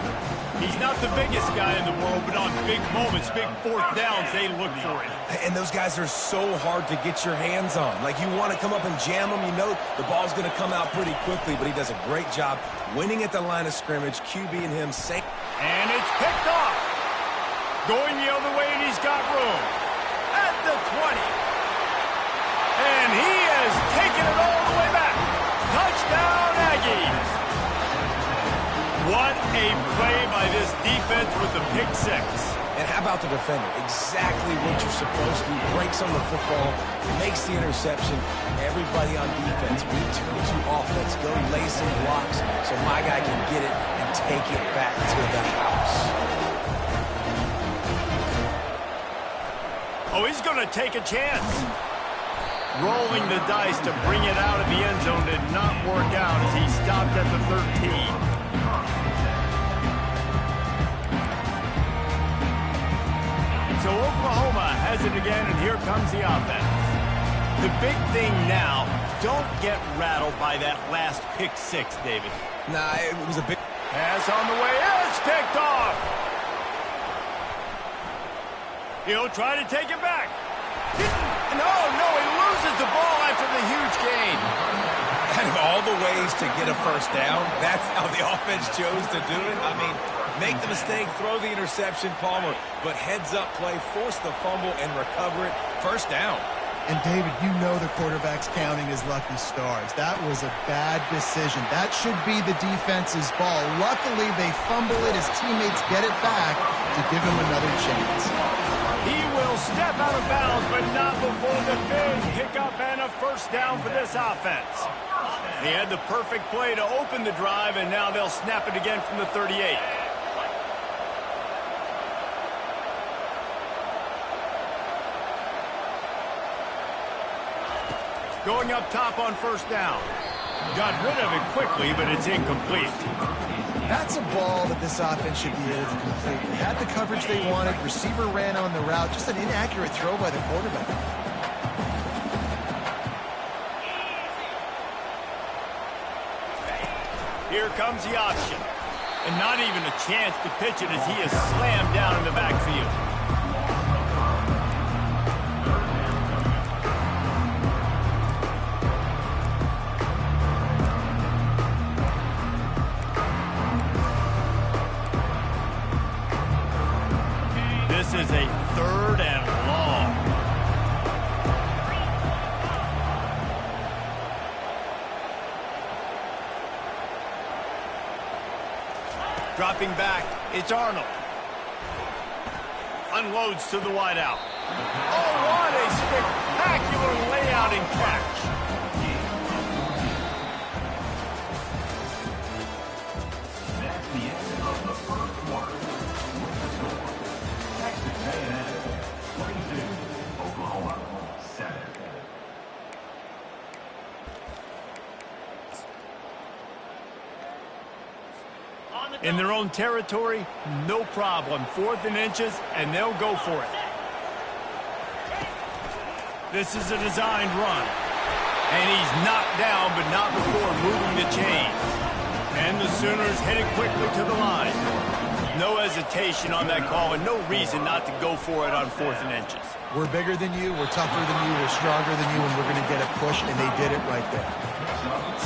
He's not the biggest guy in the world, but on big moments, big 4th downs, they look for it. And those guys are so hard to get your hands on. Like, you want to come up and jam them. You know the ball's going to come out pretty quickly, but he does a great job winning at the line of scrimmage, QB and him safe. And it's picked off. Going the other way, and he's got room. At the 20. And he has taken it all the way back. Touchdown, Aggies. What a play by this defense with the pick 6. And how about the defender? Exactly what you're supposed to do. Breaks on the football, makes the interception. Everybody on defense, we turn to offense. Go lay some blocks so my guy can get it and take it back to the house. Oh, he's going to take a chance. Rolling the dice to bring it out of the end zone did not work out as he stopped at the 13. So Oklahoma has it again, and here comes the offense. The big thing now, don't get rattled by that last pick 6, David. Nah, it was a big pass on the way. It's picked off. He'll try to take it back. No, he loses the ball after the huge gain. Out of all the ways to get a first down, that's how the offense chose to do it. I mean, make the mistake, throw the interception, Palmer, but heads-up play, force the fumble, and recover it. First down. And, David, you know the quarterback's counting his lucky stars. That was a bad decision. That should be the defense's ball. Luckily, they fumble it. His teammates get it back to give him another chance. He will step out of bounds, but not before the big hiccup and a first down for this offense. He had the perfect play to open the drive, and now they'll snap it again from the 38. Going up top on first down. Got rid of it quickly, but it's incomplete. That's a ball that this offense should be able to complete. They had the coverage they wanted. Receiver ran on the route. Just an inaccurate throw by the quarterback. Here comes the option. And not even a chance to pitch it as he is slammed down in the backfield. This is a 3rd and long. Dropping back, it's Arnold. Unloads to the wideout. Oh, what a spectacular layout and catch. That's the end of the first quarter. With the score, Texas A&M 42, Oklahoma 7. In their own territory, no problem. 4th and inches, and they'll go for it. This is a designed run. And he's knocked down, but not before moving the chains. And the Sooners headed quickly to the line. No hesitation on that call, and no reason not to go for it on 4th and inches. We're bigger than you, we're tougher than you, we're stronger than you, and we're going to get a push, and they did it right there.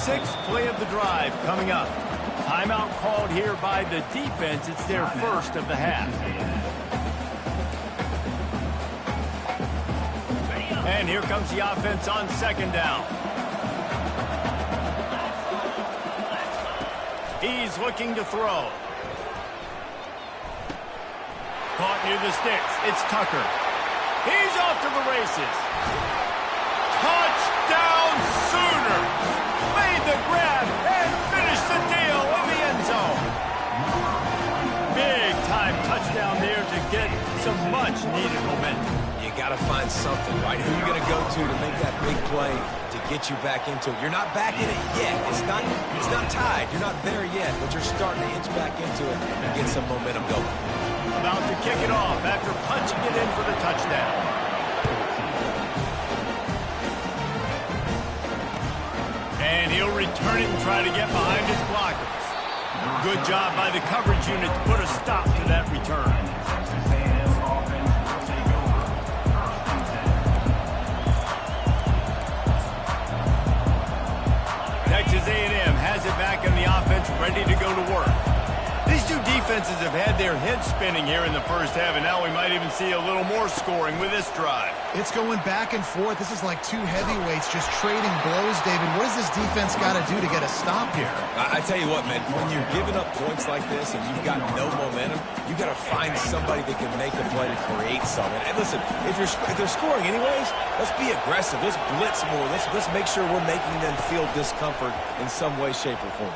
6th play of the drive coming up. Timeout called here by the defense. It's their first of the half. And here comes the offense on 2nd down. He's looking to throw. Caught near the sticks. It's Tucker. He's off to the races. Touchdown Sooner! Made the grab and finished the deal in the end zone. Big time touchdown there to get some much needed momentum. You got to find something, right? Who are you going to go to make that big play to get you back into it? You're not back in it yet. It's not tied. You're not there yet, but you're starting to inch back into it and get some momentum going. About to kick it off after punching it in for the touchdown. And he'll return it and try to get behind his blockers. Good job by the coverage unit to put a stop to that return. Texas A&M offense will take over. 1st and 10. Texas A&M has it back in the offense, ready to go to work. These two defenses have had their heads spinning here in the first half, and now we might even see a little more scoring with this drive. It's going back and forth. This is like two heavyweights just trading blows, David. What does this defense got to do to get a stop here? I tell you what, man, when you're giving up points like this and you've got no momentum, you got to find somebody that can make a play to create something. And listen, if they're scoring anyways, let's be aggressive. Let's blitz more. Let's make sure we're making them feel discomfort in some way, shape, or form.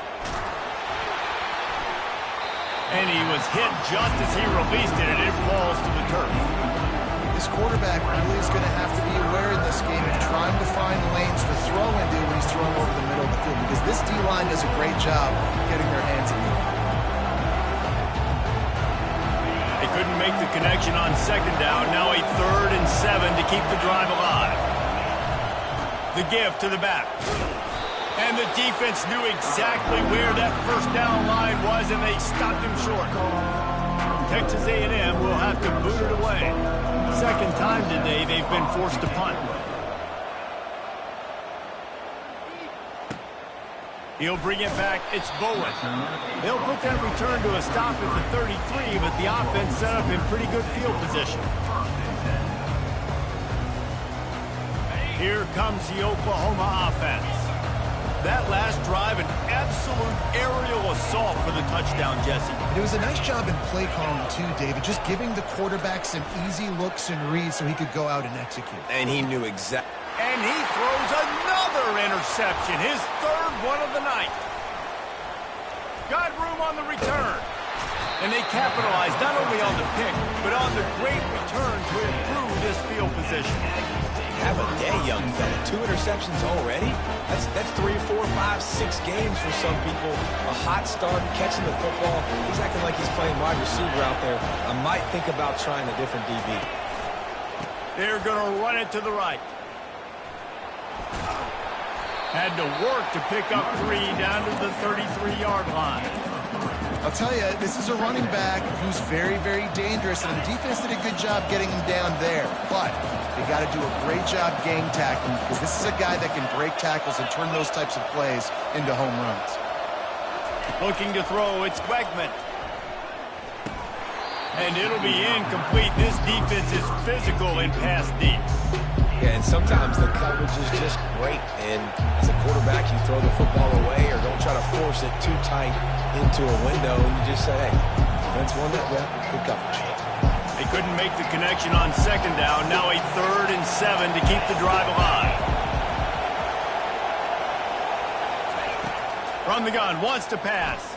And he was hit just as he released it, and it falls to the turf. This quarterback really is going to have to be aware in this game of trying to find lanes to throw into when he's throwing over the middle of the field, because this D-line does a great job getting their hands in there. They couldn't make the connection on 2nd down. Now a 3rd and 7 to keep the drive alive. The give to the back. And the defense knew exactly where that first down line was, and they stopped him short. Texas A&M will have to boot it away. 2nd time today they've been forced to punt. He'll bring it back. It's Bowen. They'll put that return to a stop at the 33, but the offense set up in pretty good field position. Here comes the Oklahoma offense. That last drive, an absolute aerial assault for the touchdown, Jesse. It was a nice job in play calling, too, David, just giving the quarterback some easy looks and reads so he could go out and execute. And he knew exactly. And he throws another interception, his third one of the night. Got room on the return. And they capitalized not only on the pick, but on the great return to improve this field position. Have a day, young fella. 2 interceptions already? That's 3, 4, 5, 6 games for some people. A hot start, catching the football. He's acting like he's playing wide receiver out there. I might think about trying a different DB. They're going to run it to the right. Had to work to pick up 3 down to the 33-yard line. I'll tell you, this is a running back who's very, very dangerous, and the defense did a good job getting him down there. But they got to do a great job gang tackling, because this is a guy that can break tackles and turn those types of plays into home runs. Looking to throw, it's Wegman. And it'll be incomplete. This defense is physical in pass deep. Yeah, and sometimes the coverage is just great. And as a quarterback, you throw the football away or don't try to force it too tight into a window, and you just say, hey, defense won that, yeah, good coverage. They couldn't make the connection on second down. Now a 3rd and 7 to keep the drive alive. From the gun, wants to pass.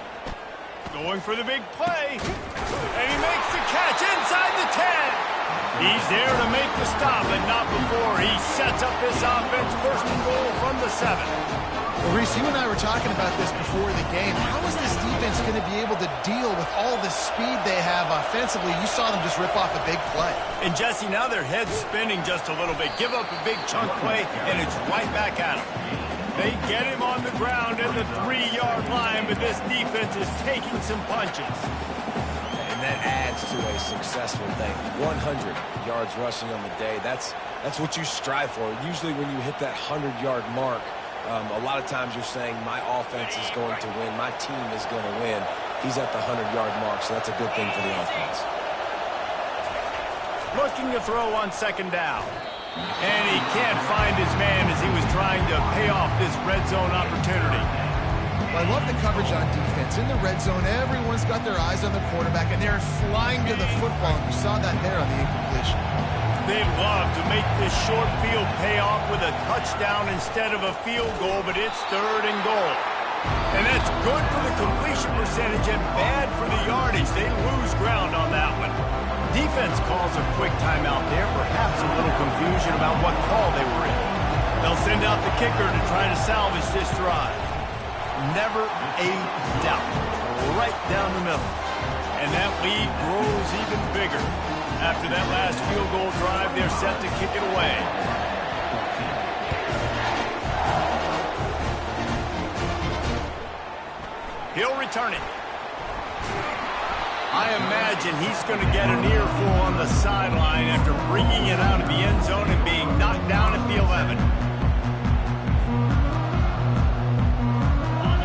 Going for the big play. And he makes the catch inside the 10. He's there to make the stop, but not before he sets up this offense. 1st and goal from the 7. Well, Reese, you and I were talking about this before the game. How is this defense going to be able to deal with all the speed they have offensively? You saw them just rip off a big play. And Jesse, now their head's spinning just a little bit. Give up a big chunk play, and it's right back at them. They get him on the ground at the 3-yard line, but this defense is taking some punches. And that adds to a successful day. 100 yards rushing on the day. That's what you strive for. Usually when you hit that 100-yard mark, a lot of times you're saying my offense is going to win, my team is going to win. He's at the 100-yard mark, so that's a good thing for the offense. Looking to throw on second down. And he can't find his man as he was trying to pay off this red zone opportunity. Well, I love the coverage on defense. In the red zone, everyone's got their eyes on the quarterback, and they're flying to the football. You saw that there on the incompletion. They'd love to make this short field pay off with a touchdown instead of a field goal, but it's 3rd and goal. And that's good for the completion percentage and bad for the yardage. They lose ground on that one. Defense calls a quick timeout there, perhaps a little confusion about what call they were in. They'll send out the kicker to try to salvage this drive. Never a doubt. Right down the middle. And that lead grows even bigger. After that last field goal drive, they're set to kick it away. He'll return it. I imagine he's going to get an earful on the sideline after bringing it out of the end zone and being knocked down at the 11.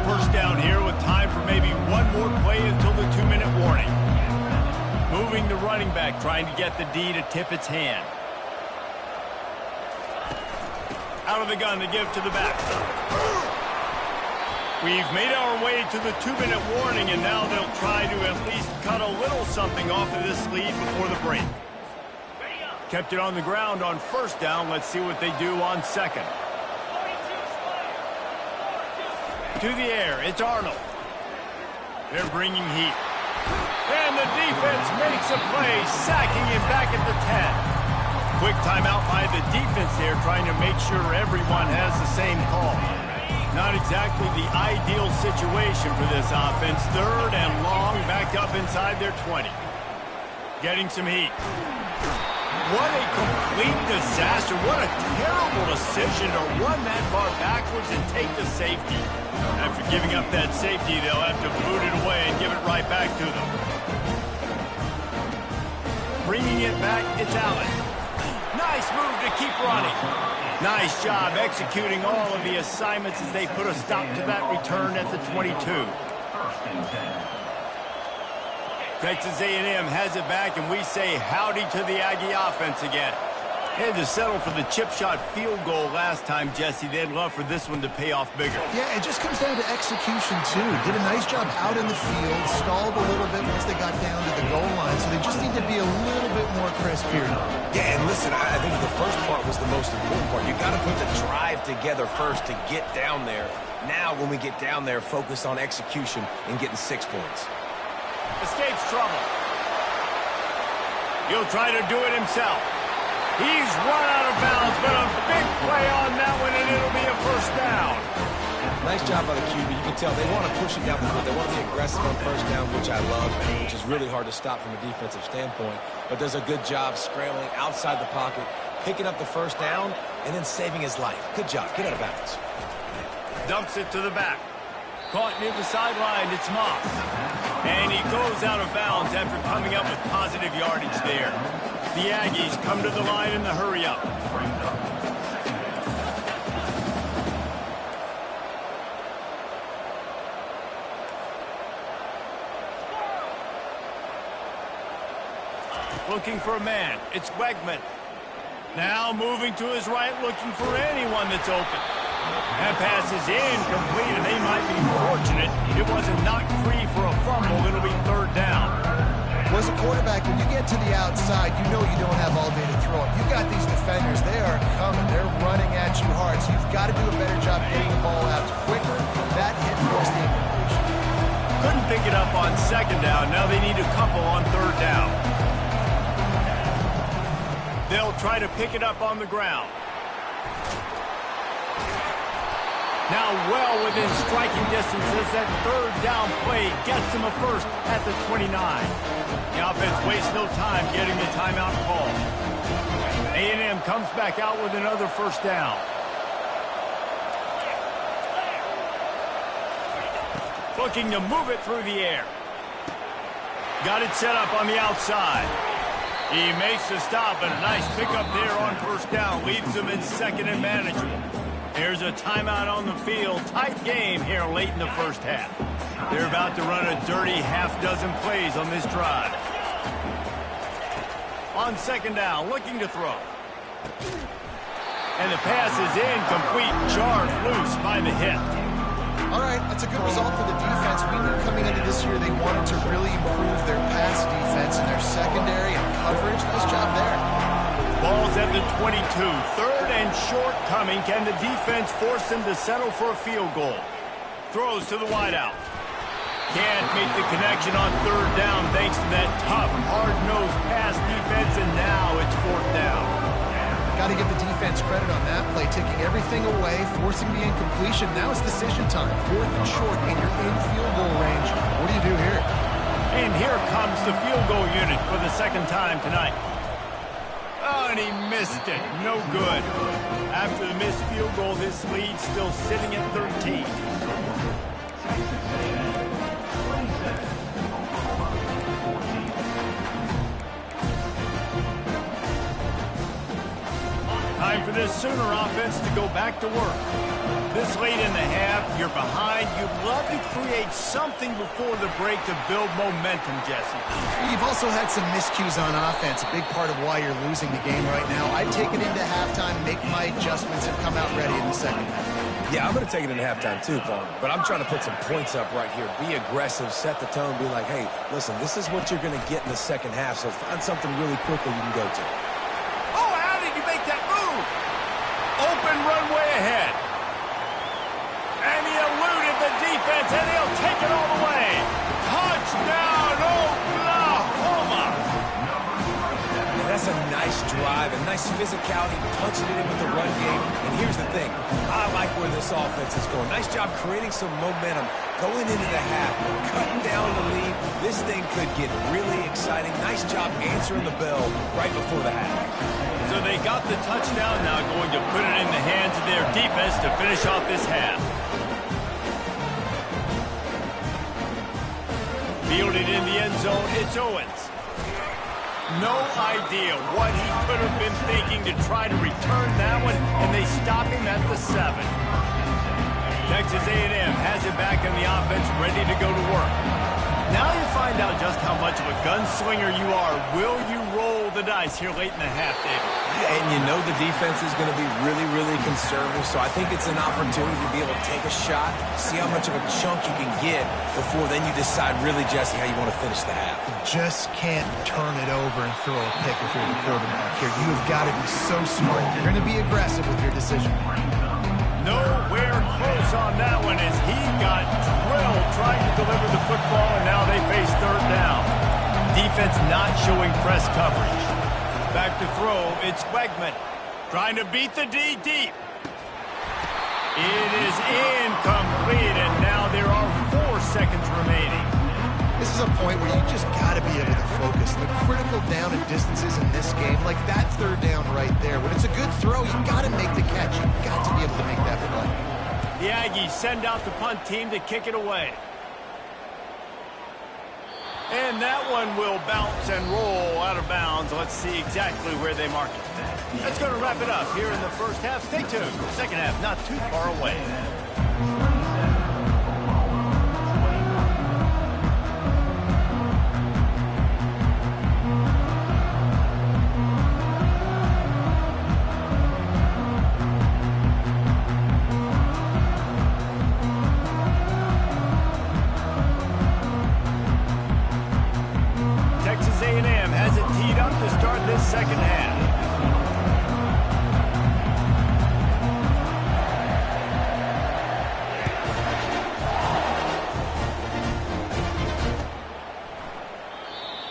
First down here with time for maybe one more play until the 2-minute warning. Moving the running back, trying to get the D to tip its hand. Out of the gun to give to the back. We've made our way to the 2-minute warning, and now they'll try to at least cut a little something off of this lead before the break. Kept it on the ground on first down. Let's see what they do on second. To the air, it's Arnold. They're bringing heat. And the defense makes a play, sacking him back at the 10. Quick timeout by the defense there, trying to make sure everyone has the same call. Not exactly the ideal situation for this offense. 3rd and long, backed up inside their 20. Getting some heat. What a complete disaster. What a terrible decision to run that far backwards and take the safety. After giving up that safety, they'll have to boot it away and give it right back to them. Bringing it back, it's Allen. Nice move to keep running. Nice job executing all of the assignments as they put a stop to that return at the 22. Texas A&M has it back, and we say howdy to the Aggie offense again. Had to settle for the chip shot field goal last time, Jesse. They'd love for this one to pay off bigger. Yeah, it just comes down to execution, too. Did a nice job out in the field, stalled a little bit once they got down to the goal line, so they just need to be a little bit more crisp here. Yeah, and listen, I think the first part was the most important part. You got to put the drive together first to get down there. Now, when we get down there, focus on execution and getting 6 points. Escapes trouble. He'll try to do it himself. He's run out of bounds, but a big play on that one, and it'll be a first down. Nice job by the QB. You can tell they want to push it down the field. They want to be aggressive on first down, which I love, which is really hard to stop from a defensive standpoint. But there's a good job scrambling outside the pocket, picking up the first down, and then saving his life. Good job. Get out of bounds. Dumps it to the back. Caught near the sideline. It's Moss. And he goes out of bounds after coming up with positive yardage there. The Aggies come to the line in the hurry-up. Looking for a man. It's Wegman. Now moving to his right, looking for anyone that's open. That pass is incomplete, and they might be fortunate it wasn't knocked free for a fumble. It'll be third down. Well, as a quarterback, when you get to the outside, you know you don't have all day to throw it. You got these defenders. They are coming. They're running at you hard, so you've got to do a better job getting the ball out quicker. That hit forced the incompletion. Couldn't pick it up on second down. Now they need a couple on third down. They'll try to pick it up on the ground. Now well within striking distance as that third down play gets them a first at the 29. The offense wastes no time getting the timeout call. A&M comes back out with another first down. Looking to move it through the air. Got it set up on the outside. He makes the stop, and a nice pickup there on first down. Leaves them in second and manageable. There's a timeout on the field. Tight game here late in the first half. They're about to run a dirty half-dozen plays on this drive. On second down, looking to throw. And the pass is incomplete, jarred loose by the hit. All right, that's a good result for the defense. We knew coming into this year they wanted to really improve their pass defense and their secondary and coverage. Nice job there. Ball's at the 22. Third and short coming. Can the defense force them to settle for a field goal? Throws to the wideout. Can't make the connection on third down thanks to that tough, hard-nosed pass defense, and now it's fourth down. Got to give the defense credit on that play, taking everything away, forcing the incompletion. Now it's decision time. Fourth and short, and you're in field goal range. What do you do here? And here comes the field goal unit for the second time tonight. Oh, and he missed it. No good. After the missed field goal, this lead still sitting at 13. Time for this Sooner offense to go back to work. This late in the half, you're behind. You'd love to create something before the break to build momentum, Jesse. You've also had some miscues on offense, a big part of why you're losing the game right now. I'd take it into halftime, make my adjustments, and come out ready in the second half. Yeah, I'm going to take it into halftime too, Paul. But I'm trying to put some points up right here. Be aggressive, set the tone, be like, hey, listen, this is what you're going to get in the second half, so find something really quickly you can go to. Oh, how did you make that move? Open runway ahead. And he eluded the defense, and he'll take it all the way. Touchdown, Oklahoma! And that's a nice drive, a nice physicality, punching it in with the run game. And here's the thing. I like where this offense is going. Nice job creating some momentum, going into the half, cutting down the lead. This thing could get really exciting. Nice job answering the bell right before the half. So they got the touchdown, now going to put it in the hands of their defense to finish off this half. Fielded in the end zone, it's Owens. No idea what he could have been thinking to try to return that one, and they stop him at the 7. Texas A&M has it back in the offense, ready to go to work. Now you find out just how much of a gunslinger you are. Will you roll the the dice here late in the half, David. And you know the defense is going to be really, really conservative, so I think it's an opportunity to be able to take a shot, see how much of a chunk you can get before then you decide really, Jesse, how you want to finish the half. Just can't turn it over and throw a pick if you're the quarterback here. You have got to be so smart. You're going to be aggressive with your decision. Nowhere close on that one as he got drilled trying to deliver the football, and now they face third down. Defense not showing press coverage. Back to throw, it's Wegman trying to beat the D deep. It is incomplete, and now there are 4 seconds remaining. This is a point where you just got to be able to focus. The critical down and distances in this game, like that third down right there. When it's a good throw, you got to make the catch. You've got to be able to make that play. The Aggies send out the punt team to kick it away. And that one will bounce and roll out of bounds. Let's see exactly where they mark it. That's going to wrap it up here in the first half. Stay tuned. Second half not too far away. A&M has it teed up to start this second half.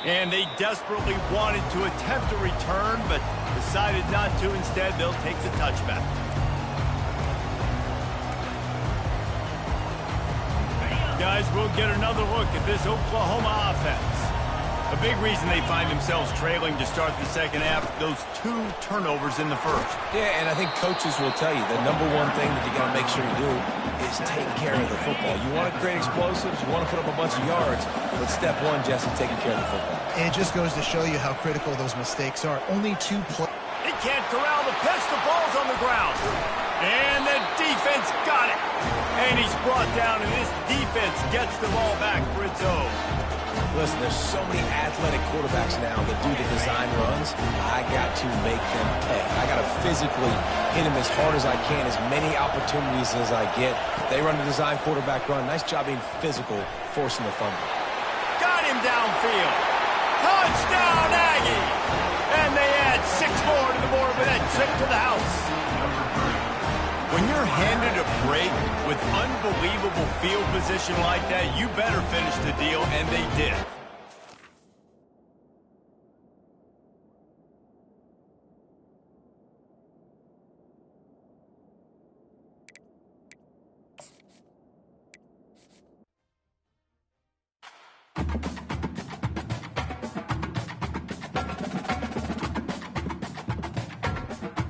And they desperately wanted to attempt a return, but decided not to. Instead, they'll take the touchback. Guys, we'll get another look at this Oklahoma offense. A big reason they find themselves trailing to start the second half, those 2 turnovers in the first. Yeah, and I think coaches will tell you the number one thing that you got to make sure you do is take care of the football. You want to create explosives, you want to put up a bunch of yards, but step one, Jesse, taking care of the football. And it just goes to show you how critical those mistakes are. Only 2 plays. They can't corral the pitch. The ball's on the ground. And the defense got it. And he's brought down, and this defense gets the ball back for its own. Listen, there's so many athletic quarterbacks now that do the design runs. I got to make them pay. I got to physically hit them as hard as I can, as many opportunities as I get. They run the design quarterback run. Nice job being physical, forcing the fumble. Got him downfield. Touchdown, Aggie! And they add 6 more to the board with that trip to the house. When you're handed a break with unbelievable field position like that, you better finish the deal, and they did.